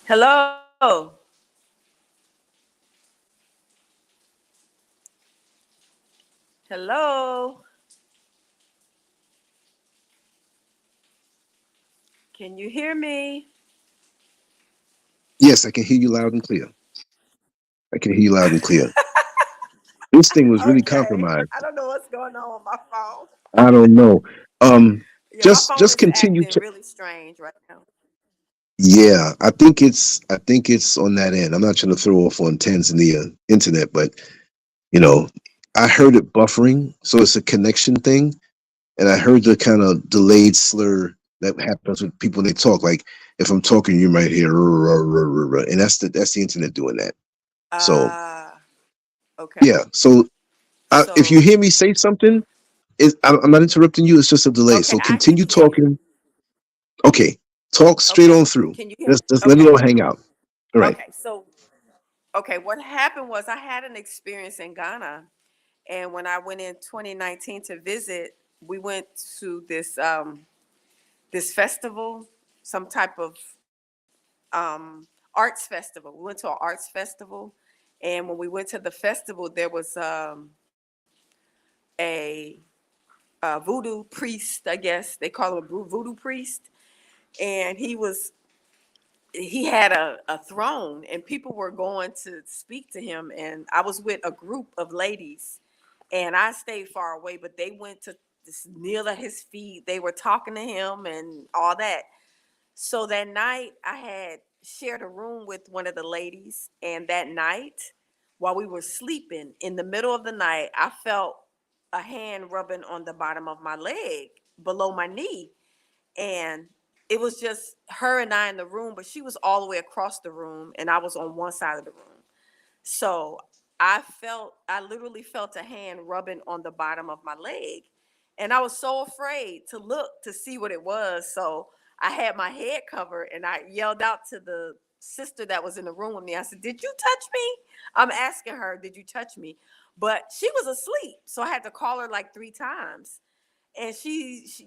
Hello. Hello. Can you hear me? Yes, I can hear you loud and clear. I can hear you loud and clear. This thing was really Okay. I compromised. don't know what's going on with my phone. I don't know. Um, Yeah, my phone just is continue acting to. really strange right now. Yeah, I think it's on that end. I'm not trying to throw off on Tanzania internet, but you know, I heard it buffering, so it's a connection thing, and I heard the kind of delayed slur that happens with people when they talk. Like if I'm talking, you might hear, "Rrr, rrr, rrr, rrr," and that's the internet doing that. So Uh, okay. yeah, so if you So, hear me say something, I'm not interrupting you. It's just a delay. okay, So I can continue hear you. talking. Okay, talk straight Okay. on through. Can you hear me? Just let it Okay. all hang out. All right. Okay. So, okay, what happened was I had an experience in Ghana, and when I went in 2019 to visit, we went to this festival, some type of arts festival. We went to an arts festival, and when we went to the festival, there was a, a voodoo priest. I guess they call him a voodoo priest, and he had a throne, and people were going to speak to him. And I was with a group of ladies, and I stayed far away, but they went to just kneel at his feet. They were talking to him and all that. So that night, I had shared a room with one of the ladies, and that night, while we were sleeping, in the middle of the night, I felt a hand rubbing on the bottom of my leg below my knee. And it was just her and I in the room, but she was all the way across the room, and I was on one side of the room. So I literally felt a hand rubbing on the bottom of my leg. And I was so afraid to look to see what it was. So I had my head covered and I yelled out to the sister that was in the room with me. I said, "Did you touch me?" I'm asking her, "Did you touch me?" But she was asleep. So I had to call her like 3 times. And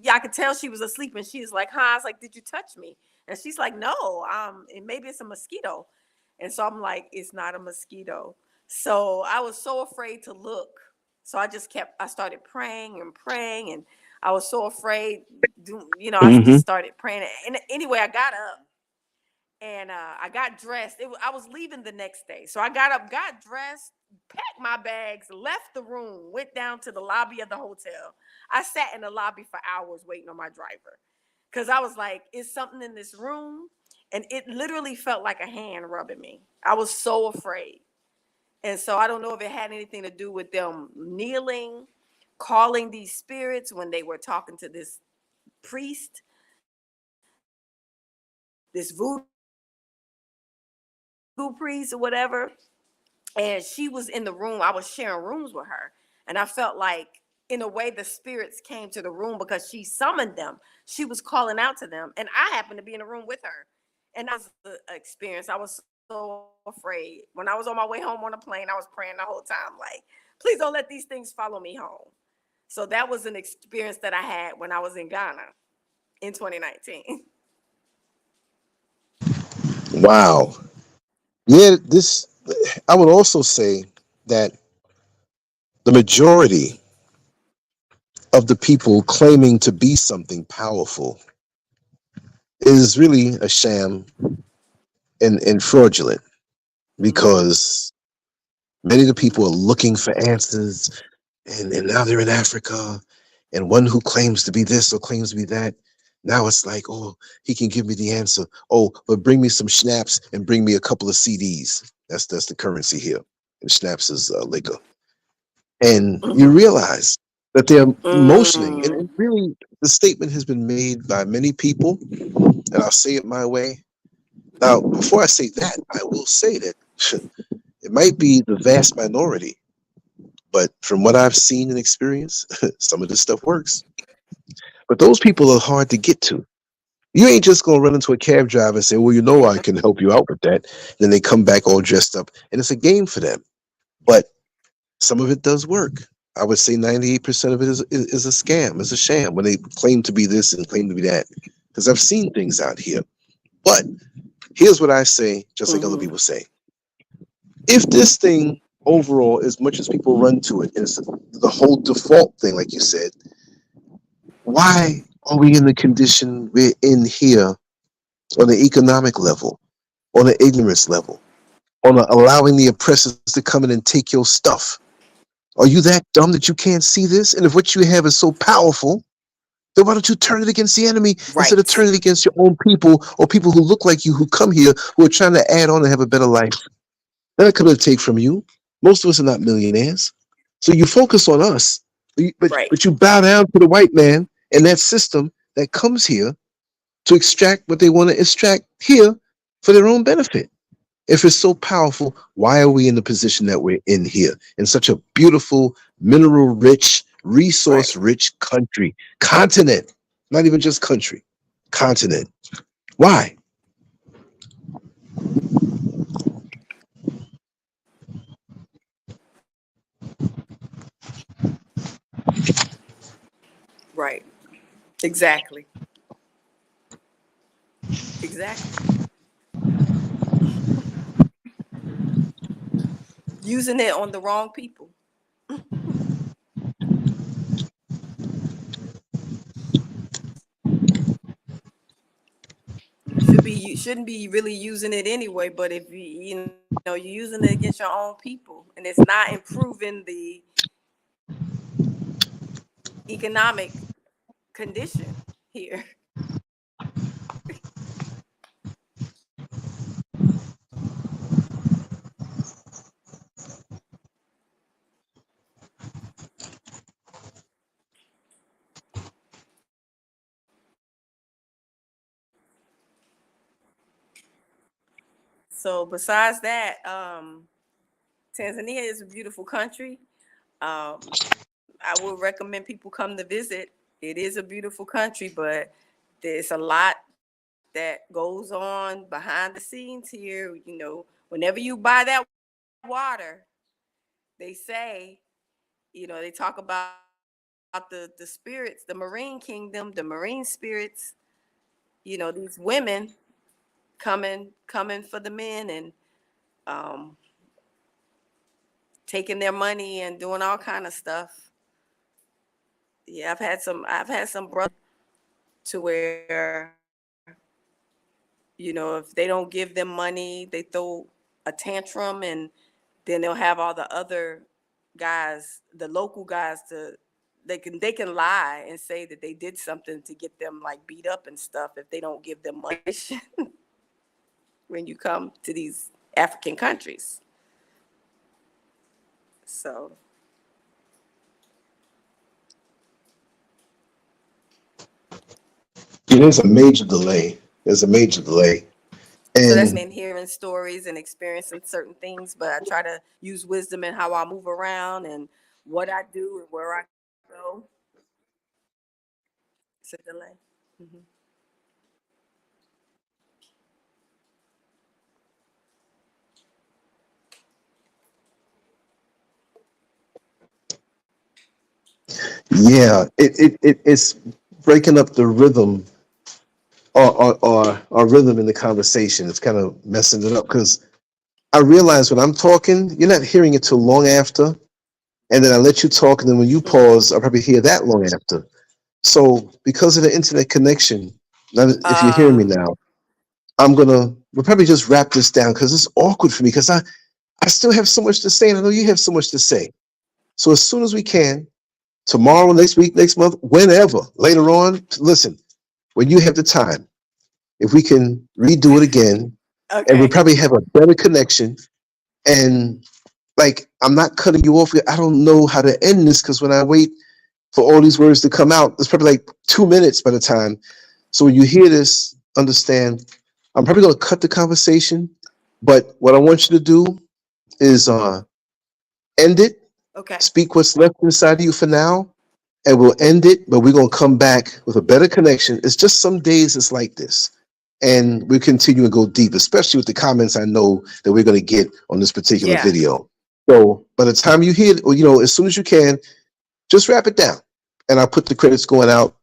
I could tell she was asleep. And she was like, "Huh?" I was like, "Did you touch me?" And she's like, "No, and maybe it's a mosquito." And so I'm like, "It's not a mosquito." So I was so afraid to look. So I started praying and praying. And I was so afraid, I just Mm-hmm. started praying. And anyway, I got up and I got dressed. I was leaving the next day. So I got up, got dressed, packed my bags, left the room, went down to the lobby of the hotel. I sat in the lobby for hours waiting on my driver because I was like, "Is something in this room?" And it literally felt like a hand rubbing me. I was so afraid. And so I don't know if it had anything to do with them kneeling, calling these spirits when they were talking to this priest, this voodoo priest or whatever. And she was in the room. I was sharing rooms with her. And I felt like, in a way, the spirits came to the room because she summoned them. She was calling out to them. And I happened to be in the room with her. And that was the experience. I was so afraid. When I was on my way home on the plane, I was praying the whole time, like, "Please don't let these things follow me home." So that was an experience that I had when I was in Ghana in 2019. Wow. Yeah, this, I would also say that the majority of the people claiming to be something powerful is really a sham and fraudulent, Mm-hmm. because many of the people are looking for answers, and now they're in Africa, and one who claims to be this or claims to be that. Now it's like, oh, he can give me the answer. Oh, but bring me some schnapps and bring me a couple of CDs. That's the currency here. And schnapps is liquor. And you Mm-hmm. realize that they're motioning, and Mm. really, the statement has been made by many people, and I'll say it my way. Now, before I say that, I will say that it might be the vast minority, but from what I've seen and experienced, some of this stuff works. But those people are hard to get to. You ain't just gonna run into a cab driver and say, "Well, you know, I can help you out with that." Then they come back all dressed up, and it's a game for them. But some of it does work. I would say 98% of it is a scam, is a sham when they claim to be this and claim to be that. Because I've seen things out here. But here's what I say, just like other Mm-hmm. people say. If this thing overall, as much as people run to it, and it's the whole default thing, like you said, why are we in the condition we're in here on the economic level, on the ignorance level, on the allowing the oppressors to come in and take your stuff? Are you that dumb that you can't see this? And if what you have is so powerful, then why don't you turn it against the enemy instead of Right. turning it against your own people, or people who look like you, who come here, who are trying to add on and have a better life? That could have take from you. Most of us are not millionaires. So you focus on us, Right. but you bow down to the white man and that system that comes here to extract what they want to extract here for their own benefit. If it's so powerful, why are we in the position that we're in here, in such a beautiful, mineral rich, resource Right. rich country, continent, not even just country, continent? Why? Right. Exactly. Exactly. Using it on the wrong people. You shouldn't be really using it anyway, but if you're using it against your own people and it's not improving the economic condition here. So besides that, Tanzania is a beautiful country. Um, I would recommend people come to visit. It is a beautiful country, but there's a lot that goes on behind the scenes here. You know, whenever you buy that water, they say, you know, they talk about the spirits, the marine kingdom, the marine spirits, you know, these women coming for the men and um, taking their money and doing all kind of stuff. Yeah, I've had some brothers to where, you know, if they don't give them money, they throw a tantrum, and then they'll have all the other guys, the local guys, to they can lie and say that they did something to get them like beat up and stuff if they don't give them money when you come to these African countries. So Yeah, there's a major delay. There's a major delay. so that's And me hearing stories and experiencing certain things, but I try to use wisdom in how I move around and what I do and where I go. It's a delay. Mhm. yeah, it's breaking up the rhythm or rhythm in the conversation. It's kind of messing it up because I realize when I'm talking, you're not hearing it till long after. And then I let you talk, and then when you pause, I'll probably hear that long after. So because of the internet connection, now if you're hearing me Uh, now, we'll probably just wrap this down because it's awkward for me because I still have so much to say, and I know you have so much to say. So as soon as we can, tomorrow, next week, next month, whenever, later on, listen, when you have the time, if we can redo it again, and we'll okay. probably have a better connection. And like, I'm not cutting you off. I don't know how to end this because when I wait for all these words to come out, it's probably like 2 minutes by the time. So when you hear this, understand, I'm probably going to cut the conversation. But what I want you to do is end it, Okay. speak what's left inside of you for now, and we'll end it. But we're going to come back with a better connection. It's just some days it's like this. And we continue and go deep, especially with the comments I know that we're going to get on this particular Yeah. video. So by the time you hear it, or, as soon as you can, just wrap it down. And I'll put the credits going out,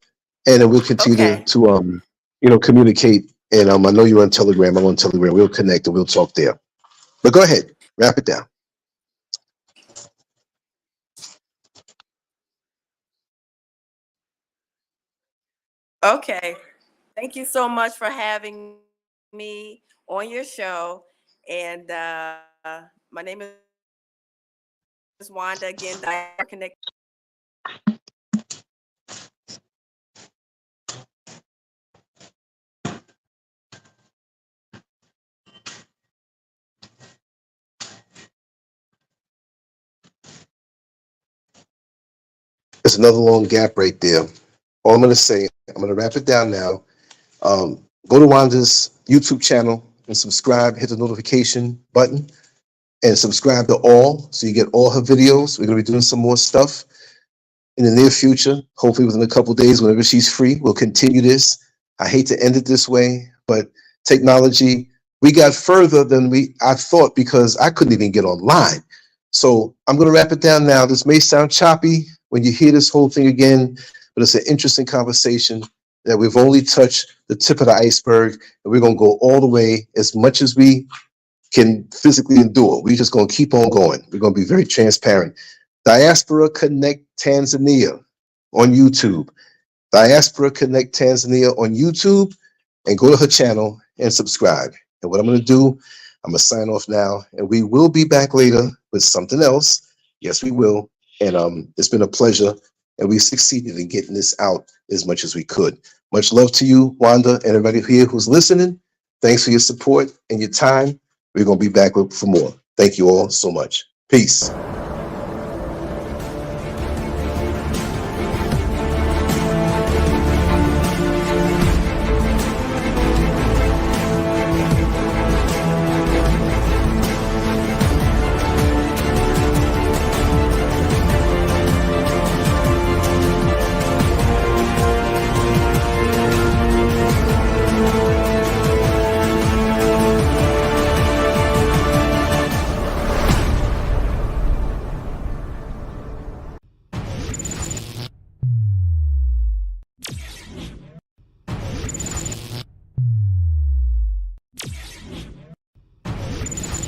and then we'll continue Okay. to communicate. And I know you're on Telegram. I'm on Telegram. We'll connect and we'll talk there. But go ahead, wrap it down. Okay. Thank you so much for having me on your show. And my name is Wanda. Again, Diaspora Connect. There's another long gap right there. All I'm going to say, I'm going to wrap it down now. Go to Wanda's YouTube channel and subscribe. Hit the notification button and subscribe to all so you get all her videos. We're going to be doing some more stuff in the near future. Hopefully within a couple of days, whenever she's free, we'll continue this. I hate to end it this way, but technology, we got further than I thought because I couldn't even get online. So I'm going to wrap it down now. This may sound choppy when you hear this whole thing again, but it's an interesting conversation that we've only touched the tip of the iceberg, and we're going to go all the way as much as we can physically endure. We're just going to keep on going. We're going to be very transparent. Diaspora Connect Tanzania on YouTube. Diaspora Connect Tanzania on YouTube, and go to her channel and subscribe. And what I'm going to do, I'm going to sign off now, and we will be back later with something else. Yes, we will. And it's been a pleasure, and we succeeded in getting this out as much as we could. Much love to you, Wanda, and everybody here who's listening. Thanks for your support and your time. We're going to be back for more. Thank you all so much. Peace.